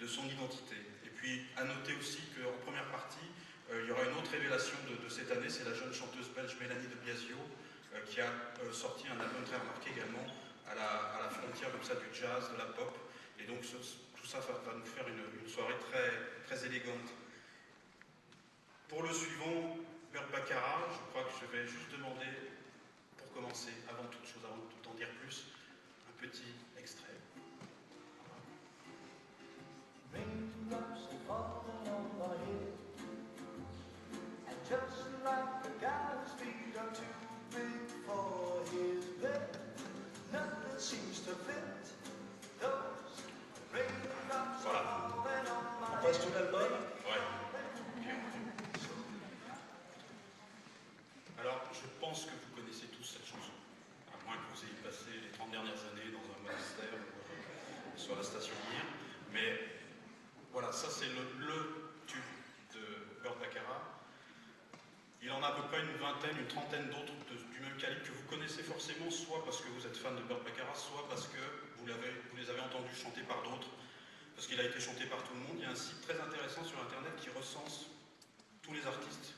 son identité. Et puis, à noter aussi qu'en première partie, il y aura une autre révélation de cette année, c'est la jeune chanteuse belge Mélanie de Biasio, qui a sorti un album très remarqué également à la frontière comme ça, du jazz, de la pop. Et donc tout ça va nous faire une soirée très élégante. Pour le suivant, Burt Bacharach, je crois que je vais juste demander, pour commencer, avant toute chose, avant de tout en dire plus, un petit extrait. Just like the guy whose feet are too big for his bed, nothing seems to fit those raindrops falling on my head. On passe tout l'album? Ouais. Alors, je pense que vous connaissez tous cette chanson, à moins que vous ayez passé les 30 dernières années dans un monastère ou sur la station Mir. Mais voilà, ça c'est le tube de Burt Bacharach. Il en a à peu près une vingtaine, une trentaine d'autres du même calibre que vous connaissez forcément, soit parce que vous êtes fan de Burt Bacharach, soit parce que vous les avez entendus chanter par d'autres, parce qu'il a été chanté par tout le monde. Il y a un site très intéressant sur Internet qui recense tous les artistes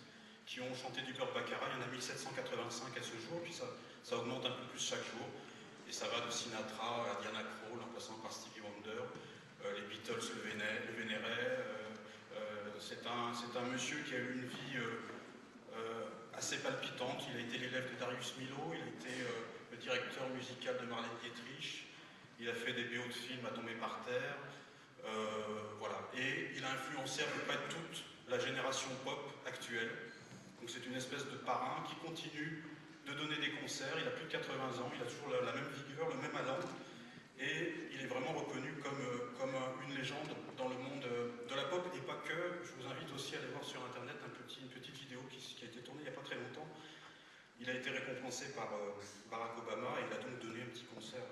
qui ont chanté du Burt Bacharach. Il y en a 1785 à ce jour, puis ça augmente un peu plus chaque jour. Et ça va de Sinatra à Diana Krall, en passant par Stevie Wonder. Les Beatles le vénéraient. C'est un monsieur qui a eu une vie assez palpitante. Il a été l'élève de Darius Milhaud, il a été le directeur musical de Marlène Dietrich, il a fait des BO de films à tomber par terre, voilà. Et il a influencé à peu près toute la génération pop actuelle. Donc c'est une espèce de parrain qui continue de donner des concerts. Il a plus de 80 ans, il a toujours la même vigueur, le même allant, et il est vraiment reconnu comme une légende dans le monde de la pop, et pas que. Je vous invite aussi à aller voir sur Internet une petite vidéo qui a été tournée il n'y a pas très longtemps. Il a été récompensé par Barack Obama, et il a donc donné un petit concert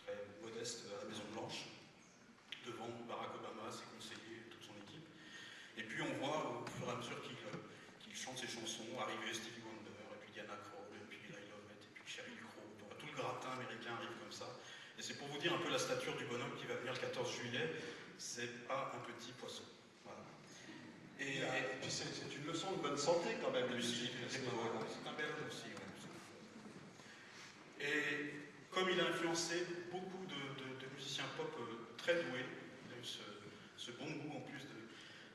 très modeste à la Maison Blanche, devant Barack Obama, ses conseillers, toute son équipe. Et puis on voit, au fur et à mesure qu'il chante ses chansons, arriver Stevie Wonder, et puis Diana Krall, et puis Lyle Lovett, et puis Sheryl Crow. Tout le gratin américain arrive comme ça. Et c'est pour vous dire un peu la stature du bonhomme qui va venir le 14 juillet. C'est pas un petit poisson. Voilà. Et puis c'est une leçon de bonne santé quand même. C'est un bel homme aussi. Ouais. Et comme il a influencé beaucoup de musiciens pop très doués, il a eu ce bon goût en plus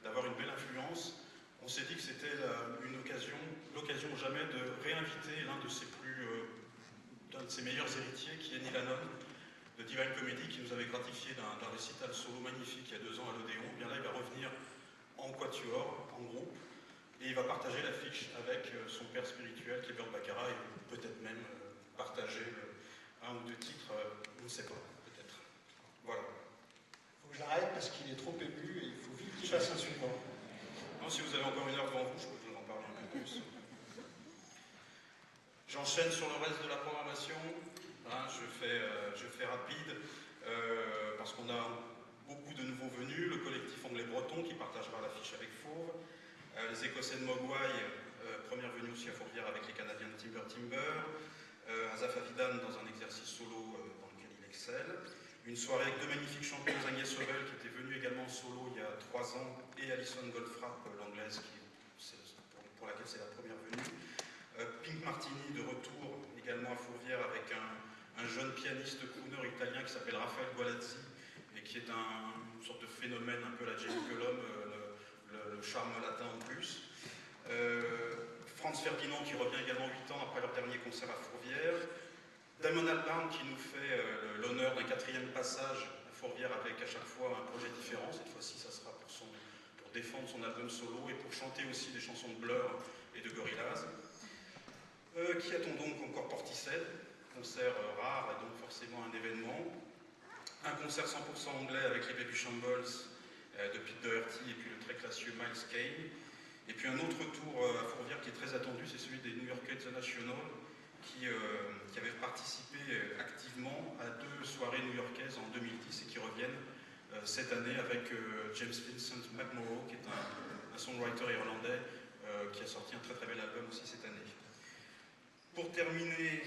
d'avoir une belle influence, on s'est dit que c'était l'occasion jamais de réinviter l'un de ses meilleurs héritiers, qui est Neil Hannon, de Divine Comedy, qui nous avait gratifié d'un récital solo magnifique il y a 2 ans à l'Odéon. Bien là, il va revenir en quatuor, en groupe, et il va partager l'affiche avec son père spirituel, qui est Burt Bacharach, et peut-être même partager un ou deux titres, on ne sait pas, peut-être. Voilà. Il faut que j'arrête parce qu'il est trop ému et il faut vite qu'il passe un suivant. Non, si vous avez encore 1 heure devant vous, je peux vous en parler un peu plus. J'enchaîne sur le reste de la programmation. Hein, je fais rapide parce qu'on a beaucoup de nouveaux venus, le collectif anglais-breton qui partagera l'affiche avec Fauve, les Écossais de Mogwai, première venue aussi à Fourvière avec les Canadiens de Timber Timber, Azaf Avidan dans un exercice solo dans lequel il excelle, une soirée avec deux magnifiques championnes, Agnès Sobel qui était venue également en solo il y a 3 ans, et Alison Goldfrapp, l'anglaise, pour laquelle c'est la première venue. Pink Martini de retour également à Fourvière avec un jeune pianiste crooner italien qui s'appelle Raphaël Gualazzi et qui est une sorte de phénomène un peu la Jenny Cullum, le charme latin en plus. Franz Ferdinand qui revient également 8 ans après leur dernier concert à Fourvière. Damon Albarn qui nous fait l'honneur d'un 4e passage à Fourvière avec à chaque fois un projet différent. Cette fois-ci, ça sera pour défendre son album solo et pour chanter aussi des chansons de Blur et de Gorillaz. Qui a-t-on donc encore? Portishead, concert rare et donc forcément un événement. Un concert 100% anglais avec les Baby Shambles de Pete Doherty et puis le très classieux Miles Kane. Et puis un autre tour à Fourvière qui est très attendu, c'est celui des New-Yorkais The National qui avaient participé activement à 2 soirées new-yorkaises en 2010 et qui reviennent cette année avec James Vincent McMorrow qui est un songwriter irlandais qui a sorti un très très bel album aussi cette année. Pour terminer,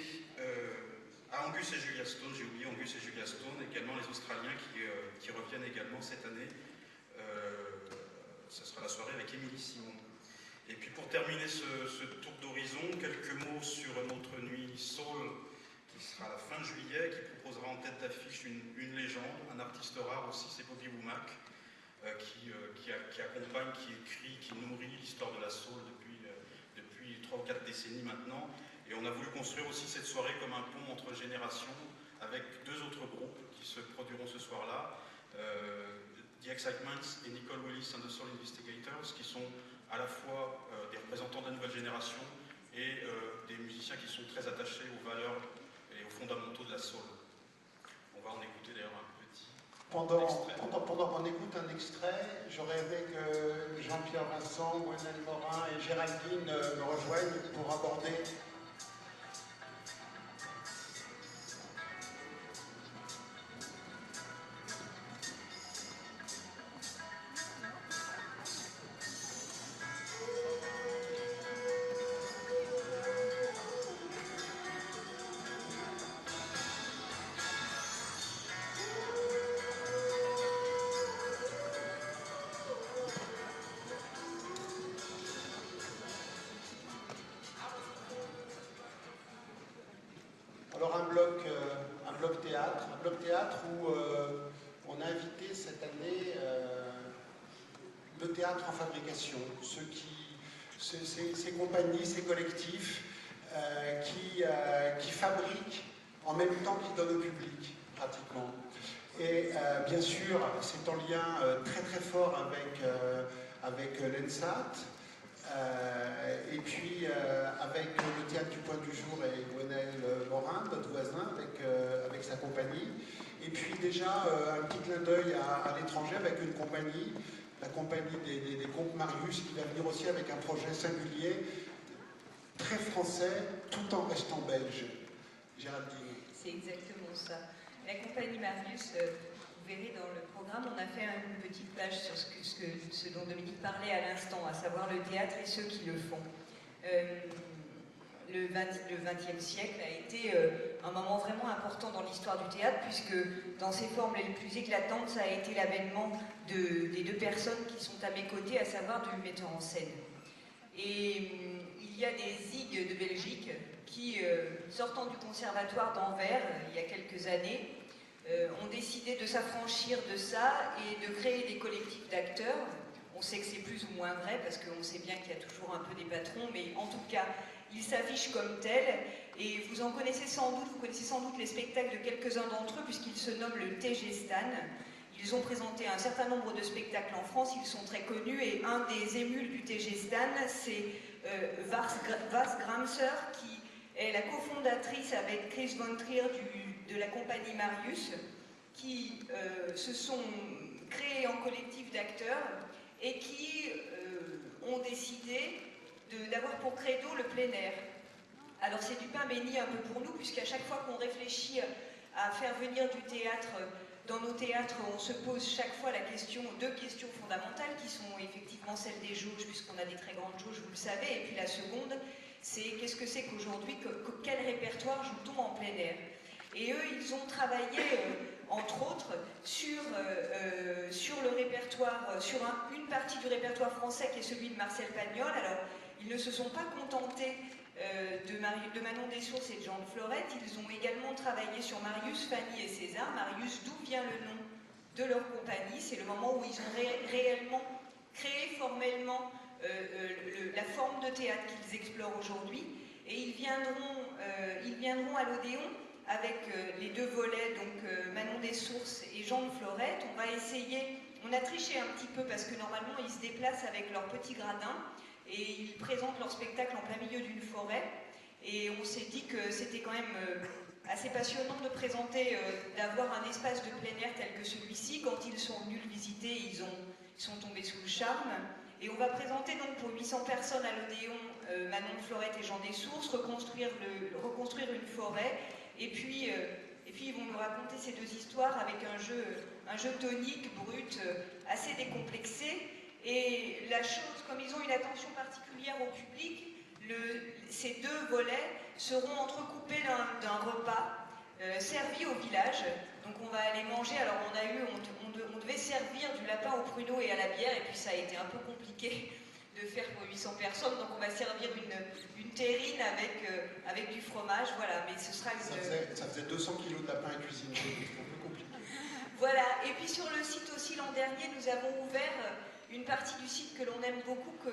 à Angus et Julia Stone, j'ai oublié Angus et Julia Stone, également les Australiens qui reviennent également cette année. Ce sera la soirée avec Émilie Simon. Et puis pour terminer ce tour d'horizon, quelques mots sur notre nuit soul qui sera à la fin juillet, qui proposera en tête d'affiche une légende, un artiste rare aussi, c'est Bobby Womack, qui accompagne, qui écrit, qui nourrit l'histoire de la soul depuis 3 ou 4 décennies maintenant. Et on a voulu construire aussi cette soirée comme un pont entre générations avec 2 autres groupes qui se produiront ce soir-là, The Excitements et Nicole Willis and the Soul Investigators, qui sont à la fois des représentants de la nouvelle génération et des musiciens qui sont très attachés aux valeurs et aux fondamentaux de la soul. On va en écouter d'ailleurs un petit Pendant qu'on écoute un extrait, j'aurais aimé que Jean-Pierre Vincent, Gwenelle Morin et Géraldine me rejoignent pour aborder un bloc théâtre où on a invité cette année le théâtre en fabrication, ces compagnies, ces collectifs qui fabriquent en même temps qu'ils donnent au public, pratiquement. Et bien sûr, c'est en lien très très fort avec l'ENSAT, et puis avec le Théâtre du Point du Jour et Gwenelle Morin, notre voisin, avec sa compagnie. Et puis déjà un petit clin d'œil à l'étranger avec une compagnie, la compagnie des Comptes Marius, qui va venir aussi avec un projet singulier, très français, tout en restant belge. Géraldine. C'est exactement ça. La compagnie Marius, vous verrez dans le programme, on a fait une petite page sur ce dont Dominique parlait à l'instant, à savoir le théâtre et ceux qui le font. Le XXe siècle a été un moment vraiment important dans l'histoire du théâtre, puisque dans ses formes les plus éclatantes, ça a été l'avènement des 2 personnes qui sont à mes côtés, à savoir du metteur en scène. Et il y a des ZIG de Belgique qui, sortant du conservatoire d'Anvers il y a quelques années, ont décidé de s'affranchir de ça et de créer des collectifs d'acteurs. On sait que c'est plus ou moins vrai, parce qu'on sait bien qu'il y a toujours un peu des patrons, mais en tout cas, ils s'affichent comme tels, et vous connaissez sans doute les spectacles de quelques-uns d'entre eux, puisqu'ils se nomment le TG Stan. Ils ont présenté un certain nombre de spectacles en France, ils sont très connus, et un des émules du TG Stan, c'est Vas Gramser, qui est la cofondatrice avec Chris Von Trier de la compagnie Marius, qui se sont créés en collectif d'acteurs et qui ont décidé d'avoir pour credo le plein air. Alors c'est du pain béni un peu pour nous, puisqu'à chaque fois qu'on réfléchit à faire venir du théâtre dans nos théâtres, on se pose chaque fois deux questions fondamentales qui sont effectivement celles des jauges, puisqu'on a des très grandes jauges, vous le savez, et puis la seconde, c'est qu'est-ce que c'est qu'aujourd'hui, quel répertoire joue-t-on en plein air? Et eux, ils ont travaillé, entre autres, sur le répertoire, sur une partie du répertoire français qui est celui de Marcel Pagnol. Alors, ils ne se sont pas contentés de Manon Dessources et de Jean de Florette, ils ont également travaillé sur Marius, Fanny et César. Marius, d'où vient le nom de leur compagnie? C'est le moment où ils ont réellement créé formellement la forme de théâtre qu'ils explorent aujourd'hui. Et ils viendront à l'Odéon avec les deux volets, donc Manon Dessources et Jean de Florette. On va essayer, on a triché un petit peu parce que normalement ils se déplacent avec leur petit gradin et ils présentent leur spectacle en plein milieu d'une forêt. Et on s'est dit que c'était quand même assez passionnant de présenter, d'avoir un espace de plein air tel que celui-ci. Quand ils sont venus le visiter, ils sont tombés sous le charme. Et on va présenter donc pour 800 personnes à l'Odéon Manon de Florette et Jean Dessources, reconstruire une forêt. Et puis ils vont nous raconter ces deux histoires avec un jeu tonique, brut, assez décomplexé. Et la chose, comme ils ont une attention particulière au public, ces deux volets seront entrecoupés d'un repas servi au village. Donc on va aller manger. Alors on devait servir du lapin au pruneau et à la bière, et puis ça a été un peu compliqué de faire pour 800 personnes. Donc on va servir une terrine avec du fromage. Voilà, mais ce sera Ça faisait 200 kilos de lapin à cuisiner, c'est un peu compliqué. Voilà, et puis sur le site aussi l'an dernier, nous avons ouvert une partie du site que l'on aime beaucoup, que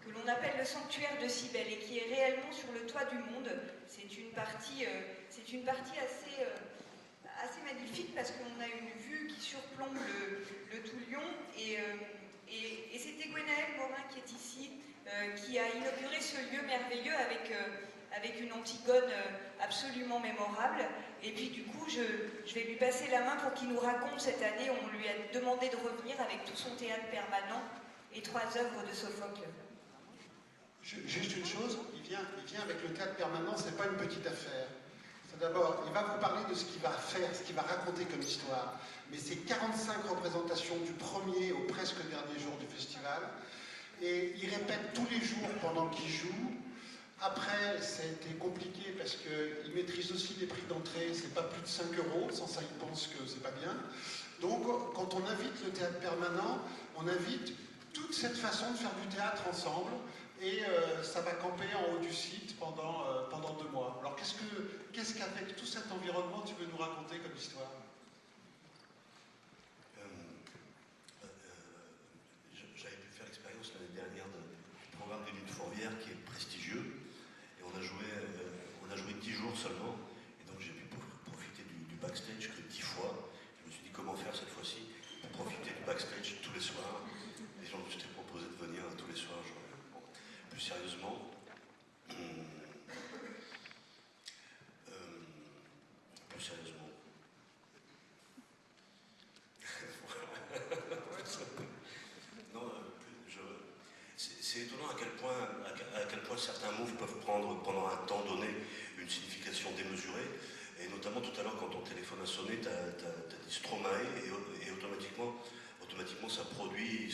l'on appelle le sanctuaire de Cybèle, et qui est réellement sur le toit du monde. C'est une partie assez magnifique parce qu'on a une vue qui surplombe le Toulion, et c'était Gwenaëlle Morin qui est ici, qui a inauguré ce lieu merveilleux avec une Antigone absolument mémorable. Et puis du coup, je vais lui passer la main pour qu'il nous raconte cette année. On lui a demandé de revenir avec tout son théâtre permanent et 3 œuvres de Sophocle. Juste une chose, il vient avec le théâtre permanent, c'est pas une petite affaire. D'abord, il va vous parler de ce qu'il va faire, ce qu'il va raconter comme histoire. Mais c'est 45 représentations du premier au presque dernier jour du festival. Et il répète tous les jours pendant qu'il joue. Après, ça a été compliqué parce qu'il maîtrise aussi les prix d'entrée, c'est pas plus de 5 €, sans ça il pense que c'est pas bien. Donc, quand on invite le théâtre permanent, on invite toute cette façon de faire du théâtre ensemble, et ça va camper en haut du site pendant 2 mois. Alors, qu'est-ce qu'avec tout cet environnement tu veux nous raconter comme histoire? J'avais pu faire l'expérience l'année dernière du programme des Luttes Fourvières qui est prestigieux. Et on a joué 10 jours seulement, et donc j'ai pu profiter du backstage que 10 fois. Je me suis dit comment faire cette fois-ci pour profiter du backstage tous les soirs. Les gens m'étaient proposé de venir tous les soirs. Plus sérieusement, non, c'est étonnant à quel point certains moves peuvent prendre pendant un temps donné une signification démesurée. Et notamment tout à l'heure, quand ton téléphone a sonné, tu as dit Stromae, et automatiquement ça produit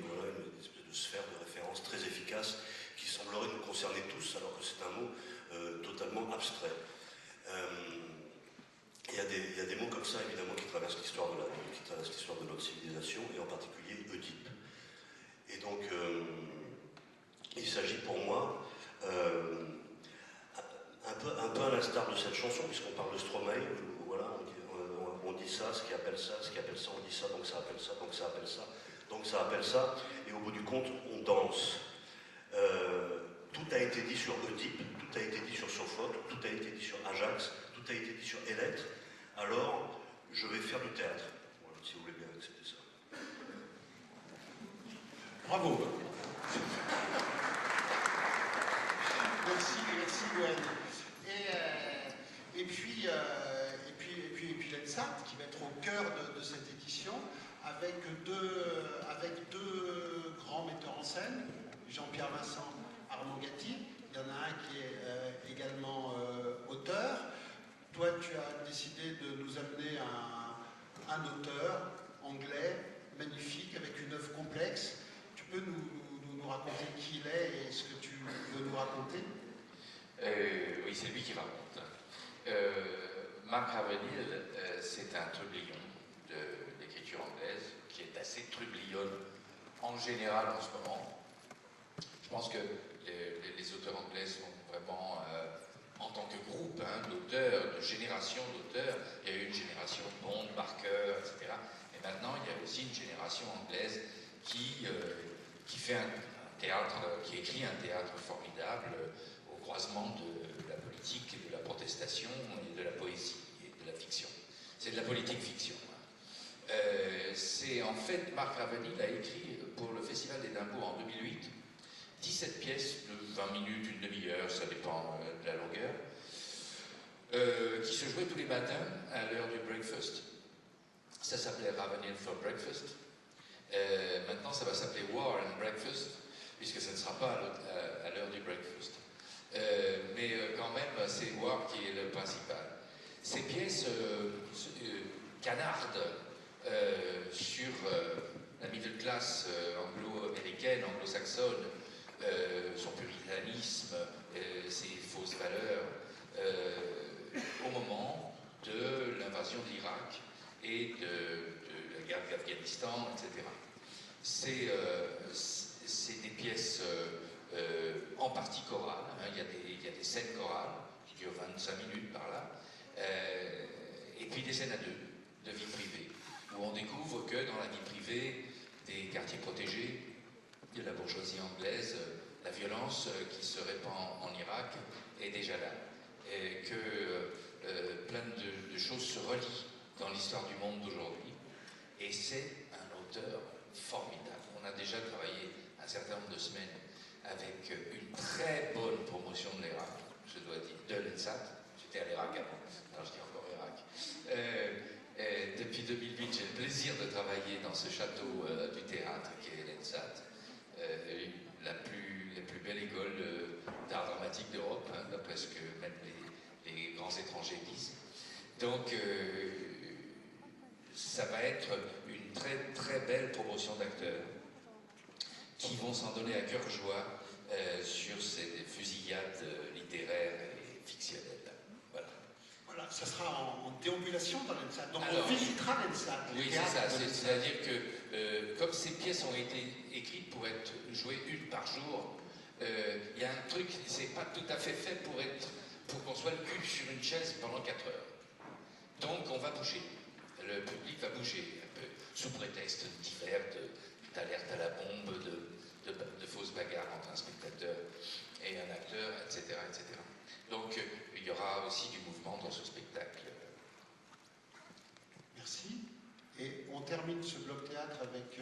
voilà, une espèce de sphère de référence très efficace qui semblerait nous concerner tous, alors que c'est un mot totalement abstrait. Il y a des mots comme ça, évidemment, qui traversent l'histoire de notre civilisation, et en particulier Oedipe. Et donc, il s'agit pour moi, un peu à l'instar de cette chanson, puisqu'on parle de Stromae, voilà, on dit ça, ce qui appelle ça, on dit ça, donc ça appelle ça, donc ça appelle ça, donc ça appelle ça, et au bout du compte, on danse. Tout a été dit sur Oedipe, tout a été dit sur Sophocle, tout a été dit sur Ajax, tout a été dit sur Électre, alors je vais faire du théâtre. Voilà, si vous voulez bien accepter ça. Bravo. Merci Gwen. Et puis l'ENSAT, qui va être au cœur de cette édition, avec deux grands metteurs en scène, Jean-Pierre Vincent, Armand Gatti. Il y en a un qui est également auteur. Toi, tu as décidé de nous amener un c'est lui qui raconte. Mark Ravenhill, c'est un trublion de l'écriture anglaise qui est assez trublionne en général en ce moment. Je pense que les auteurs anglais sont vraiment, en tant que groupe d'auteurs, de génération d'auteurs, il y a eu une génération Bond, Barker, etc. Et maintenant, il y a aussi une génération anglaise qui fait un théâtre, qui écrit un théâtre formidable au croisement de la politique et de la protestation et de la poésie et de la fiction. C'est de la politique-fiction. C'est en fait, Mark Ravenhill a écrit pour le Festival d'Édimbourg en 2008 17 pièces de 20 minutes, une demi-heure, ça dépend de la longueur, qui se jouaient tous les matins à l'heure du breakfast. Ça s'appelait Ravenhill for Breakfast. Maintenant, ça va s'appeler War and Breakfast, puisque ça ne sera pas à l'heure du breakfast. Mais quand même, c'est War qui est le principal. Ces pièces canardent sur la middle class anglo-américaine, anglo-saxonne, son puritanisme, ses fausses valeurs, au moment de l'invasion de l'Irak et de la guerre d'Afghanistan, etc. C'est des pièces en partie chorales, il y a des scènes chorales qui durent 25 minutes par là, et puis des scènes à deux, de vie privée, où on découvre que dans la vie privée des quartiers protégés de la bourgeoisie anglaise, la violence qui se répand en Irak est déjà là, et que plein de choses se relient dans l'histoire du monde d'aujourd'hui, et c'est un auteur formidable. On a déjà travaillé un certain nombre de semaines avec une très bonne promotion de l'Irak, je dois dire, de l'ENSAT. J'étais à l'Irak avant, alors je dis encore Irak. Depuis 2008, j'ai le plaisir de travailler dans ce château du théâtre qui est l'ENSAT, la plus belle école d'art dramatique d'Europe, d'après ce que même les grands étrangers disent. Donc, ça va être une très très belle promotion d'acteurs qui vont s'en donner à cœur joie sur ces fusillades littéraires et fictionnelles. Voilà. Voilà, ça sera en déambulation dans l'ENSAT. Donc Alors, on visitera l'ENSAT. Oui, c'est ça. C'est-à-dire que comme ces pièces ont été écrites pour être jouées une par jour, il y a un truc, c'est pas tout à fait fait pour qu'on soit le cul sur une chaise pendant 4 heures. Donc on va bouger. Le public va bouger un peu, sous prétexte divers d'alerte à la bombe, de fausses bagarres entre un spectateur et un acteur, etc. etc. Donc il y aura aussi du mouvement dans ce spectacle. Merci. Et on termine ce bloc théâtre avec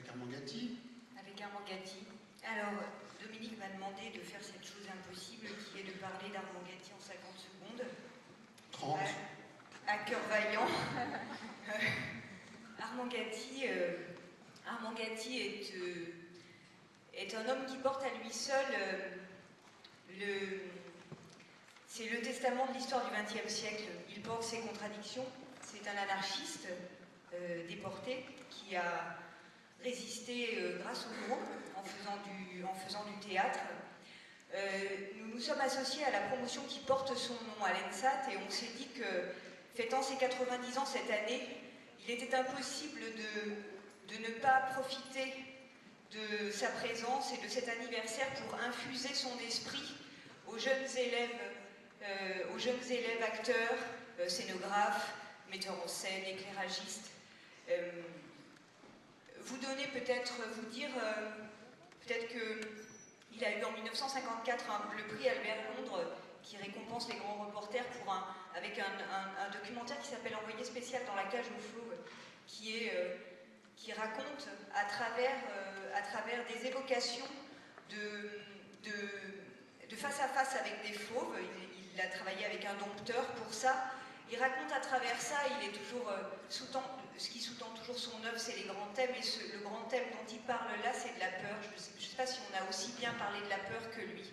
Armand Gatti. Avec Armand Gatti. Alors, Dominique m'a demandé de faire cette chose impossible qui est de parler d'Armand Gatti en 50 secondes. 30. À cœur vaillant. Armand Gatti est un homme qui porte à lui seul c'est le testament de l'histoire du XXe siècle. Il porte ses contradictions. C'est un anarchiste déporté qui a résisté grâce au groupe en faisant du théâtre. Nous nous sommes associés à la promotion qui porte son nom à l'ENSAT et on s'est dit que, fêtant ses 90 ans cette année, il était impossible de ne pas profiter de sa présence et de cet anniversaire pour infuser son esprit aux jeunes élèves acteurs, scénographes, metteurs en scène, éclairagistes. Vous donner peut-être, vous dire, peut-être qu'il a eu en 1954 le prix Albert Londres qui récompense les grands reporters avec un documentaire qui s'appelle Envoyé spécial dans la cage aux fauves, qui raconte à travers des évocations de face à face avec des fauves. Il a travaillé avec un dompteur pour ça. Il raconte à travers ça, il est toujours ce qui sous-tend toujours son œuvre, c'est les grands thèmes, et le grand thème dont il parle là, c'est de la peur. Je ne sais pas si on a aussi bien parlé de la peur que lui.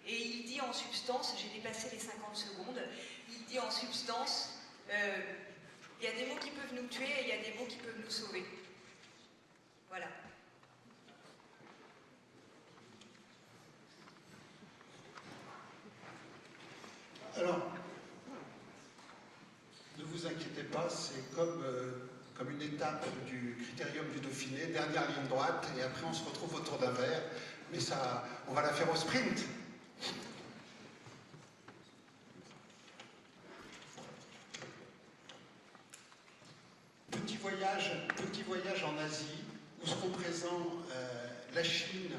Et il dit en substance, j'ai dépassé les 50 secondes, il dit en substance, il y a des mots qui peuvent nous tuer et il y a des mots qui peuvent nous sauver. Voilà. comme une étape du Critérium du Dauphiné, dernière ligne droite, et après on se retrouve autour d'un verre, mais ça, on va la faire au sprint. Petit voyage en Asie, où seront présents la Chine,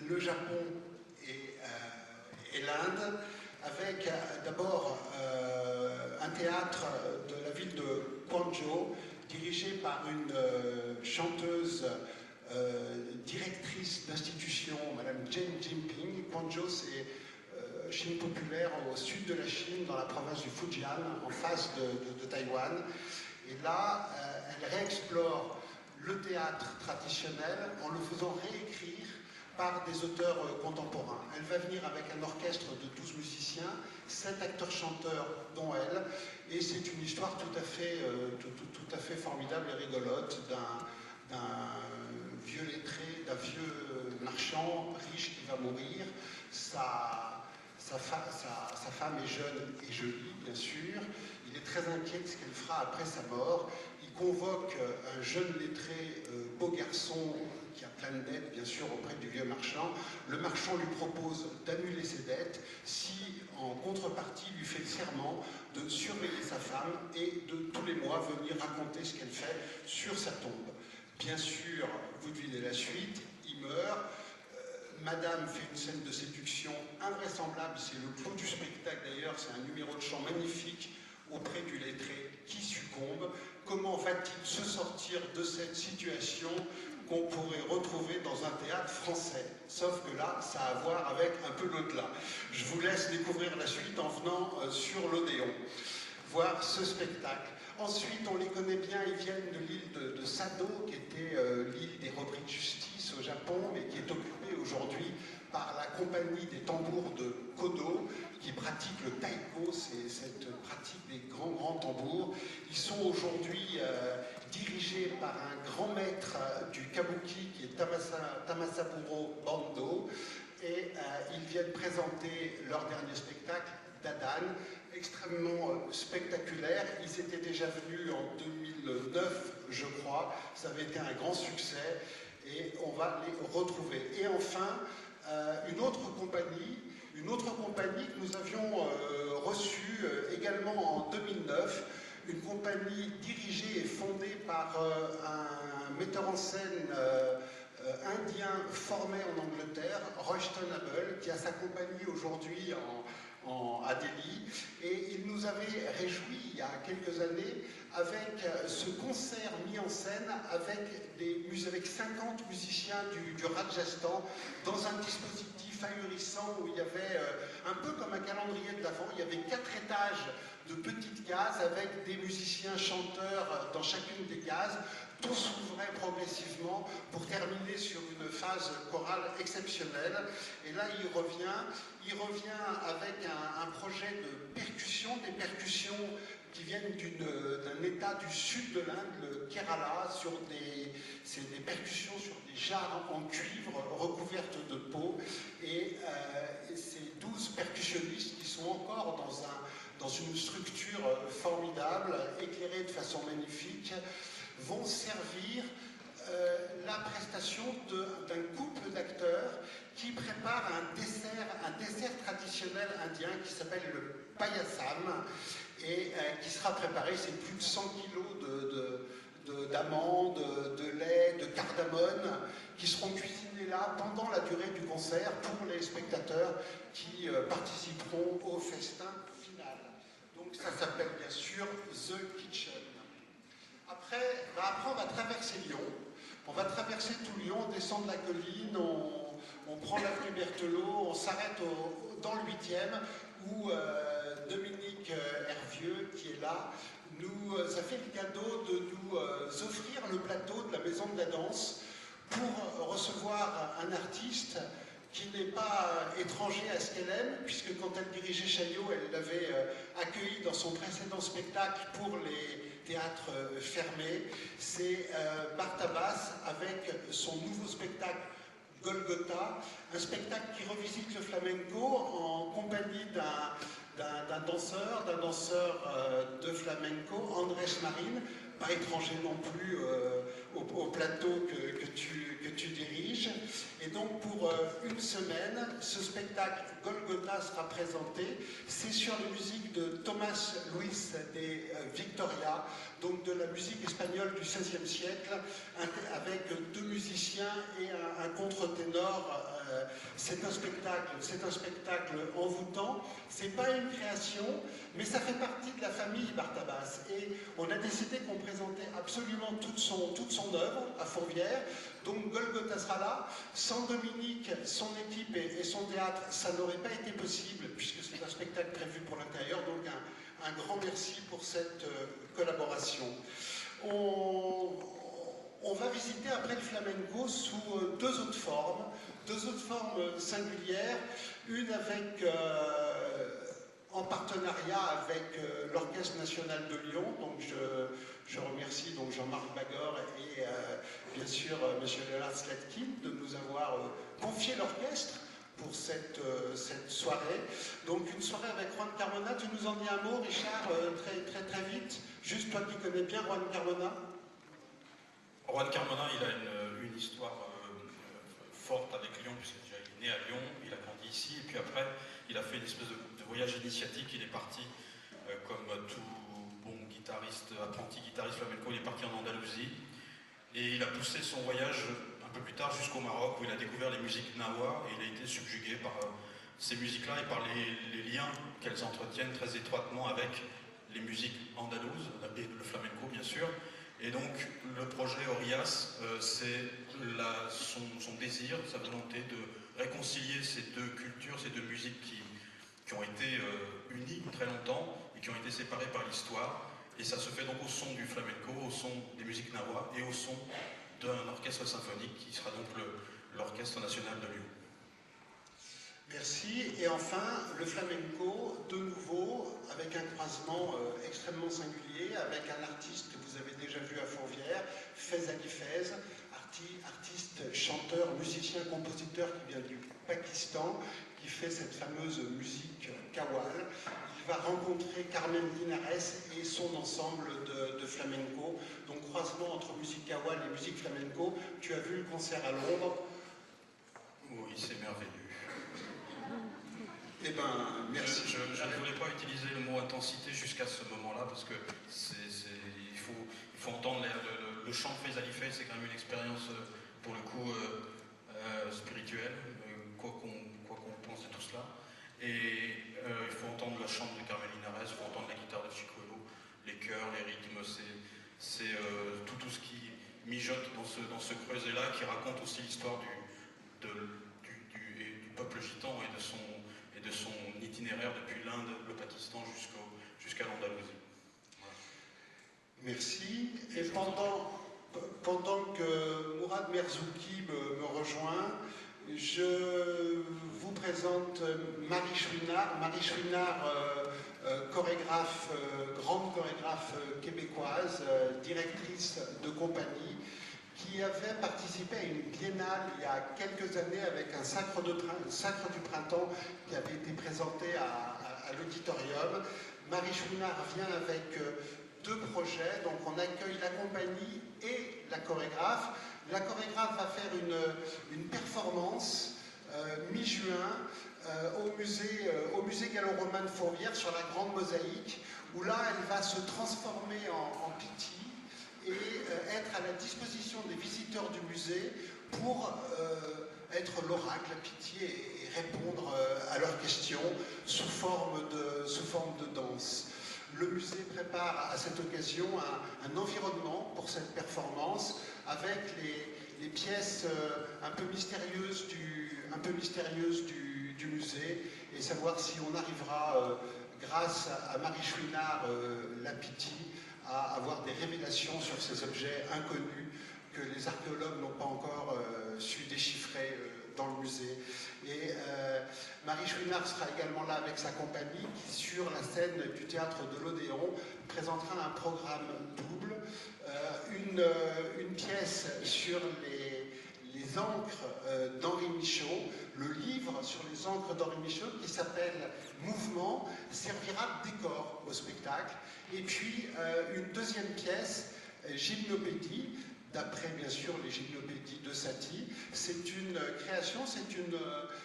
le Japon et l'Inde, avec d'abord un théâtre de la ville de Guangzhou, dirigé par une chanteuse directrice d'institution, Madame Chen Jinping. Guangzhou, c'est Chine populaire au sud de la Chine, dans la province du Fujian, en face de Taïwan. Et là, elle réexplore le théâtre traditionnel en le faisant réécrire par des auteurs contemporains. Elle va venir avec un orchestre de 12 musiciens, 7 acteurs-chanteurs dont elle, et c'est une histoire tout à fait formidable et rigolote d'un vieux lettré, d'un vieux marchand riche qui va mourir. Sa femme est jeune et jolie, bien sûr. Il est très inquiet de ce qu'elle fera après sa mort. Il convoque un jeune lettré, beau garçon, qui a plein de dettes, bien sûr, auprès du vieux marchand. Le marchand lui propose d'annuler ses dettes si, en contrepartie, il lui fait le serment de surveiller sa femme et de tous les mois venir raconter ce qu'elle fait sur sa tombe. Bien sûr, vous devinez la suite, il meurt. Madame fait une scène de séduction invraisemblable, c'est le clou du spectacle d'ailleurs, c'est un numéro de chant magnifique auprès du lettré qui succombe. Comment va-t-il se sortir de cette situation qu'on pourrait retrouver dans un théâtre français? Sauf que là, ça a à voir avec un peu l'au-delà. Je vous laisse découvrir la suite en venant sur l'Odéon, voir ce spectacle. Ensuite, on les connaît bien, ils viennent de l'île de Sado, qui était l'île des repris de justice au Japon, mais qui est occupée aujourd'hui par la compagnie des tambours de Kodo, qui pratique le taiko, c'est cette pratique des grands tambours. Ils sont aujourd'hui dirigés par un grand maître du kabuki, qui est Tamasaburo Bando, et ils viennent présenter leur dernier spectacle, Dadan, extrêmement spectaculaire. Ils étaient déjà venus en 2009, je crois. Ça avait été un grand succès et on va les retrouver. Et enfin, une autre compagnie que nous avions reçue également en 2009, une compagnie dirigée et fondée par un metteur en scène indien formé en Angleterre, Rushton Hubble, qui a sa compagnie aujourd'hui à Delhi, et il nous avait réjouis il y a quelques années avec ce concert mis en scène avec 50 musiciens du Rajasthan dans un dispositif ahurissant où il y avait un peu comme un calendrier de l'Avent, il y avait 4 étages de petites cases avec des musiciens chanteurs dans chacune des cases. Tout s'ouvrait progressivement pour terminer sur une phase chorale exceptionnelle. Et là, il revient avec un projet de percussion, des percussions qui viennent d'un état du sud de l'Inde, le Kerala, c'est des percussions sur des jarres en cuivre recouvertes de peau. Et ces 12 percussionnistes qui sont encore dans une structure formidable, éclairée de façon magnifique, vont servir la prestation d'un couple d'acteurs qui prépare un dessert traditionnel indien qui s'appelle le payasam et qui sera préparé, c'est plus de 100 kilos d'amandes, de lait, de cardamone qui seront cuisinés là pendant la durée du concert pour les spectateurs qui participeront au festin final. Donc ça s'appelle bien sûr The Kitchen. Après, on va traverser Lyon. On va traverser tout Lyon, on descend de la colline, on prend l'avenue Berthelot, on s'arrête dans le 8e où Dominique Hervieux, qui est là, nous a fait le cadeau de nous offrir le plateau de la Maison de la Danse pour recevoir un artiste qui n'est pas étranger à ce qu'elle aime, puisque quand elle dirigeait Chaillot, elle l'avait accueilli dans son précédent spectacle pour les théâtres fermés. C'est Bart Abbas avec son nouveau spectacle Golgotha, un spectacle qui revisite le flamenco en compagnie d'un d'un danseur de flamenco, Andrés Marin, pas étranger non plus au plateau que tu diriges. Et donc pour une semaine, ce spectacle Golgotha sera présenté. C'est sur les musiques de Tomás Luis de Victoria, donc de la musique espagnole du XVIe siècle, avec deux musiciens et un contre-ténor. C'est un spectacle envoûtant. C'est pas une création, mais ça fait partie de la famille Bartabas. Et on a décidé qu'on présentait absolument toute son œuvre à Fourvière. Donc Golgotha sera là. Sans Dominique, son équipe et son théâtre, ça n'aurait pas été possible, puisque c'est un spectacle prévu pour l'intérieur. Donc un grand merci pour cette collaboration. On va visiter après le flamenco sous deux autres formes singulières, une avec, en partenariat avec l'Orchestre National de Lyon, donc je remercie donc Jean-Marc Bagor et bien sûr M. Leonard Slatkin de nous avoir confié l'orchestre pour cette soirée. Donc une soirée avec Juan Carmona. Tu nous en dis un mot, Richard, très vite, juste toi qui connais bien Juan Carmona. Juan Carmona, il a une histoire forte avec Lyon, puisque déjà il est né à Lyon, il a grandi ici, et puis après il a fait une espèce de voyage initiatique. Il est parti, comme tout bon guitariste, apprenti guitariste flamenco, il est parti en Andalousie, et il a poussé son voyage un peu plus tard jusqu'au Maroc, où il a découvert les musiques nawa, et il a été subjugué par ces musiques-là et par les liens qu'elles entretiennent très étroitement avec les musiques andalouses, et le flamenco bien sûr. Et donc le projet Orias, c'est son désir, sa volonté de réconcilier ces deux cultures, ces deux musiques qui ont été unies très longtemps et qui ont été séparées par l'histoire. Et ça se fait donc au son du flamenco, au son des musiques nawa et au son d'un orchestre symphonique qui sera donc l'Orchestre National de Lyon. Merci. Et enfin, le flamenco, de nouveau, avec un croisement extrêmement singulier, avec un artiste que vous avez déjà vu à Fourvière, Fez Ali Fez, artiste, chanteur, musicien, compositeur qui vient du Pakistan, qui fait cette fameuse musique kawal. Il va rencontrer Carmen Linares et son ensemble de flamenco. Donc croisement entre musique kawal et musique flamenco. Tu as vu le concert à Londres? Oui, c'est merveilleux. Eh ben, merci. Je ne voulais pas utiliser le mot intensité jusqu'à ce moment-là, parce que il faut entendre le chant de Fez Ali Fez, c'est quand même une expérience, pour le coup, spirituelle, quoi qu'on pense de tout cela. Et il faut entendre le chant de Carmen Linares, il faut entendre la guitare de Chicolo, les chœurs, les rythmes, c'est tout ce qui mijote dans ce creuset-là, qui raconte aussi l'histoire du peuple gitan et de son itinéraire depuis l'Inde, le Pakistan jusqu'à l'Andalousie. Voilà. Merci. Et pendant que Mourad Merzouki me rejoint, je vous présente Marie Chouinard. Marie Chouinard, chorégraphe, grande chorégraphe québécoise, directrice de compagnie, qui avait participé à une biennale il y a quelques années avec un sacre du printemps qui avait été présenté à l'auditorium. Marie Chouinard vient avec deux projets, donc on accueille la compagnie et la chorégraphe. La chorégraphe va faire une performance mi-juin au musée gallo-romain de Fourvière sur la grande mosaïque, où là elle va se transformer en Pythie et être à la disposition des visiteurs du musée pour être l'oracle à Pythie et répondre à leurs questions sous forme de danse. Le musée prépare à cette occasion un environnement pour cette performance avec les pièces un peu mystérieuses du musée, et savoir si on arrivera, grâce à Marie Chouinard, la Pythie, à avoir des révélations sur ces objets inconnus que les archéologues n'ont pas encore su déchiffrer dans le musée. Et Marie Chouinard sera également là avec sa compagnie qui, sur la scène du théâtre de l'Odéon, présentera un programme double, une pièce sur les encres d'Henri Michaud, le livre sur les encres d'Henri Michaud qui s'appelle Mouvement, servira de décor au spectacle. Et puis une deuxième pièce, Gymnopédie, d'après bien sûr les gymnopédies de Satie. C'est une création,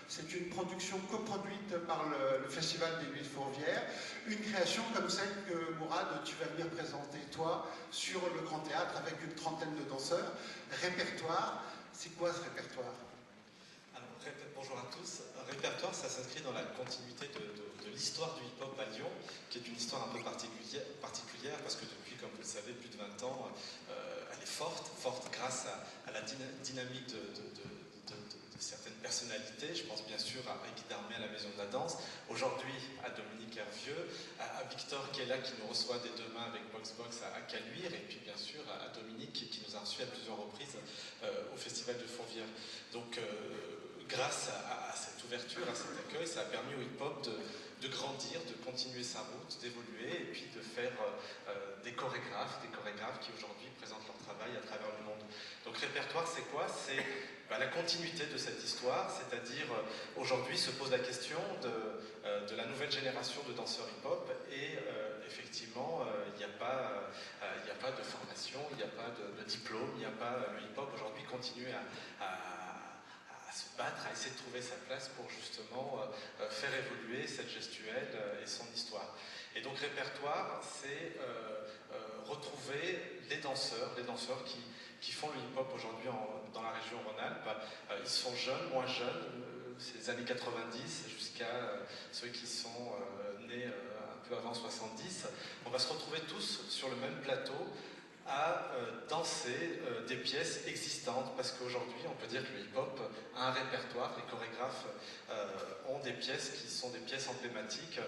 c'est une production coproduite par le Festival des Nuits de Fourvière. Une création comme celle que Mourad, tu vas venir présenter toi sur le Grand Théâtre avec une trentaine de danseurs. Répertoire, c'est quoi ce répertoire? Alors, bonjour à tous. Répertoire, ça s'inscrit dans la continuité de l'histoire du hip-hop à Lyon, qui est une histoire un peu particulière parce que depuis, comme vous le savez, plus de 20 ans, elle est forte grâce à la dynamique de certaines personnalités. Je pense bien sûr à Guy Darmé à la Maison de la Danse, aujourd'hui à Dominique Hervieux, à Victor qui est là, qui nous reçoit des deux mains avec Box à Caluire, et puis bien sûr à Dominique qui nous a reçus à plusieurs reprises au Festival de Fourvière. Donc grâce à cette ouverture, à cet accueil, ça a permis au hip-hop de grandir, de continuer sa route, d'évoluer, et puis de faire des chorégraphes qui aujourd'hui présentent leur travail à travers le monde. Donc répertoire, c'est quoi? C'est la continuité de cette histoire, c'est-à-dire aujourd'hui se pose la question de la nouvelle génération de danseurs hip-hop, et effectivement, il n'y a pas de formation, il n'y a pas de diplôme, le hip-hop aujourd'hui continue à se battre, à essayer de trouver sa place pour justement faire évoluer cette gestuelle et son histoire. Et donc répertoire, c'est retrouver les danseurs qui font le hip-hop aujourd'hui dans la région Rhône-Alpes. Ils sont jeunes, moins jeunes, c'est les années 90 jusqu'à ceux qui sont nés un peu avant 70. On va se retrouver tous sur le même plateau à danser des pièces existantes, parce qu'aujourd'hui on peut dire que le hip-hop a un répertoire, les chorégraphes ont des pièces qui sont des pièces emblématiques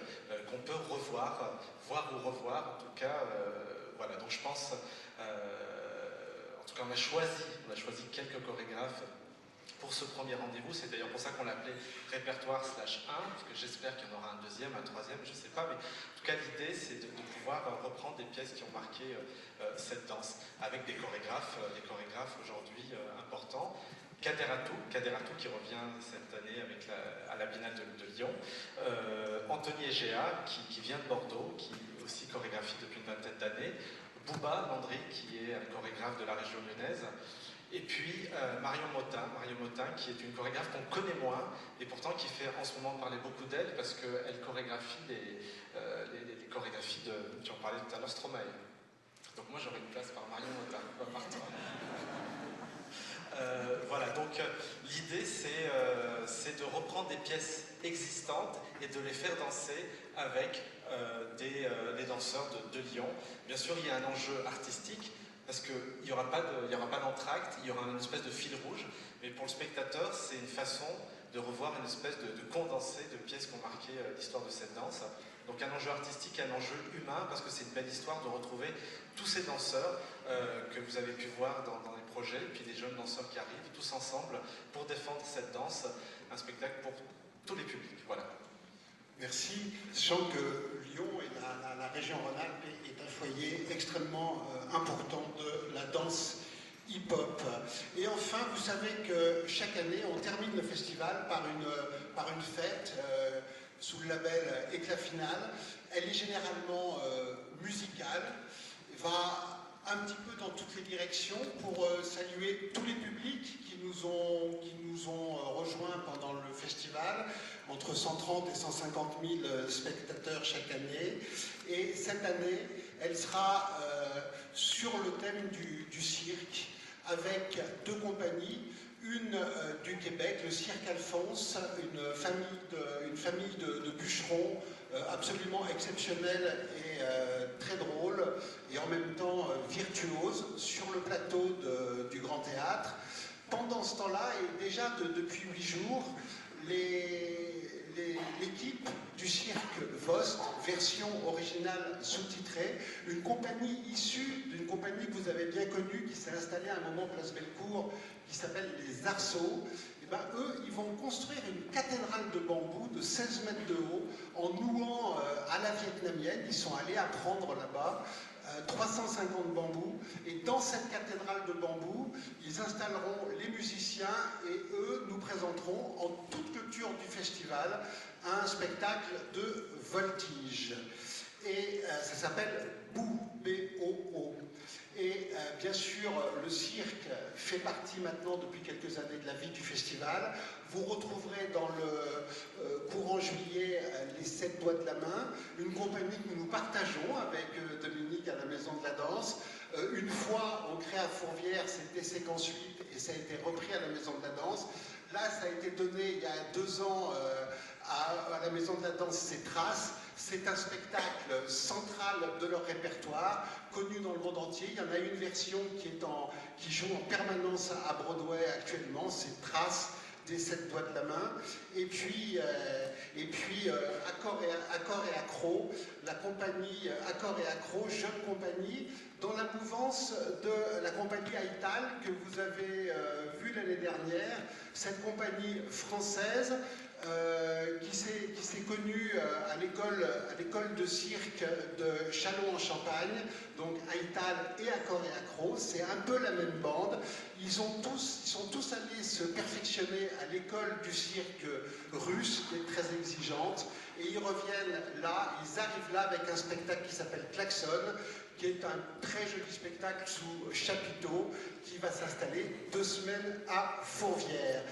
qu'on peut voir ou revoir, en tout cas voilà. Donc je pense en tout cas on a choisi quelques chorégraphes pour ce premier rendez-vous. C'est d'ailleurs pour ça qu'on l'appelait répertoire /1, parce que j'espère qu'il y en aura un deuxième, un troisième, je ne sais pas, mais en tout cas l'idée c'est de pouvoir reprendre des pièces qui ont marqué cette danse, avec des chorégraphes aujourd'hui importants. Kaderatou qui revient cette année à la Biennale de Lyon, Anthony Egea qui vient de Bordeaux, qui aussi chorégraphie depuis une vingtaine d'années, Bouba Landry qui est un chorégraphe de la région lyonnaise, et puis Marion Motin qui est une chorégraphe qu'on connaît moins et pourtant qui fait en ce moment parler beaucoup d'elle parce qu'elle chorégraphie les chorégraphies tu en parlais tout à l'heure, Stromae. Donc moi j'aurais une place par Marion Motin, pas par toi. Voilà, donc l'idée c'est de reprendre des pièces existantes et de les faire danser avec les danseurs de Lyon. Bien sûr, il y a un enjeu artistique, parce qu'il n'y aura pas d'entracte, il y aura une espèce de fil rouge, mais pour le spectateur, c'est une façon de revoir une espèce de condensé de pièces qui ont marqué l'histoire de cette danse. Donc un enjeu artistique et un enjeu humain, parce que c'est une belle histoire de retrouver tous ces danseurs que vous avez pu voir dans les projets, et puis des jeunes danseurs qui arrivent, tous ensemble, pour défendre cette danse, un spectacle pour tous les publics. Voilà. Merci. Sachant que Lyon et la région Rhône-Alpes est un foyer extrêmement important de la danse hip-hop. Et enfin, vous savez que chaque année, on termine le festival par une fête sous le label Éclat Final. Elle est généralement musicale, va un petit peu dans toutes les directions pour saluer tous les publics qui nous ont rejoints pendant le festival, entre 130 et 150 000 spectateurs chaque année. Et cette année, elle sera sur le thème du cirque, avec deux compagnies. Une du Québec, le Cirque Alphonse, une famille de bûcherons absolument exceptionnelle et très drôle, et en même temps virtuose, sur le plateau du Grand Théâtre. Pendant ce temps-là, et déjà depuis 8 jours, l'équipe du cirque Vost, version originale sous-titrée, une compagnie issue d'une compagnie que vous avez bien connue, qui s'est installée à un moment place Bellecour, qui s'appelle les Arceaux. Et ben, eux, ils vont construire une cathédrale de bambou de 16 mètres de haut en nouant à la vietnamienne. Ils sont allés apprendre là-bas 350 bambous, et dans cette cathédrale de bambou, ils installeront les musiciens et eux nous présenteront en toute clôture du festival un spectacle de voltige. Et ça s'appelle Boo, B-O-O. Et bien sûr, le cirque fait partie maintenant depuis quelques années de la vie du festival. Vous retrouverez dans le courant juillet les 7 doigts de la main, une compagnie que nous partageons avec Dominique à la Maison de la Danse. Une fois on crée à Fourvière, c'était Séquence 8 et ça a été repris à la Maison de la Danse. Là, ça a été donné il y a 2 ans à la Maison de la Danse, c'est Traces. C'est un spectacle central de leur répertoire, connu dans le monde entier. Il y en a une version qui joue en permanence à Broadway actuellement, c'est Traces des 7 doigts de la main. Et puis Accord et Accro, la compagnie Accord et Accro, jeune compagnie, dans la mouvance de la compagnie Aital que vous avez vue l'année dernière, cette compagnie française qui s'est connue à l'école de cirque de Châlons-en-Champagne, donc Aital et Accord et Accro, c'est un peu la même bande. Ils sont tous allés se perfectionner à l'école du cirque russe, qui est très exigeante, et ils reviennent là, ils arrivent là avec un spectacle qui s'appelle Klaxon, qui est un très joli spectacle sous chapiteau, qui va s'installer 2 semaines à Fourvière.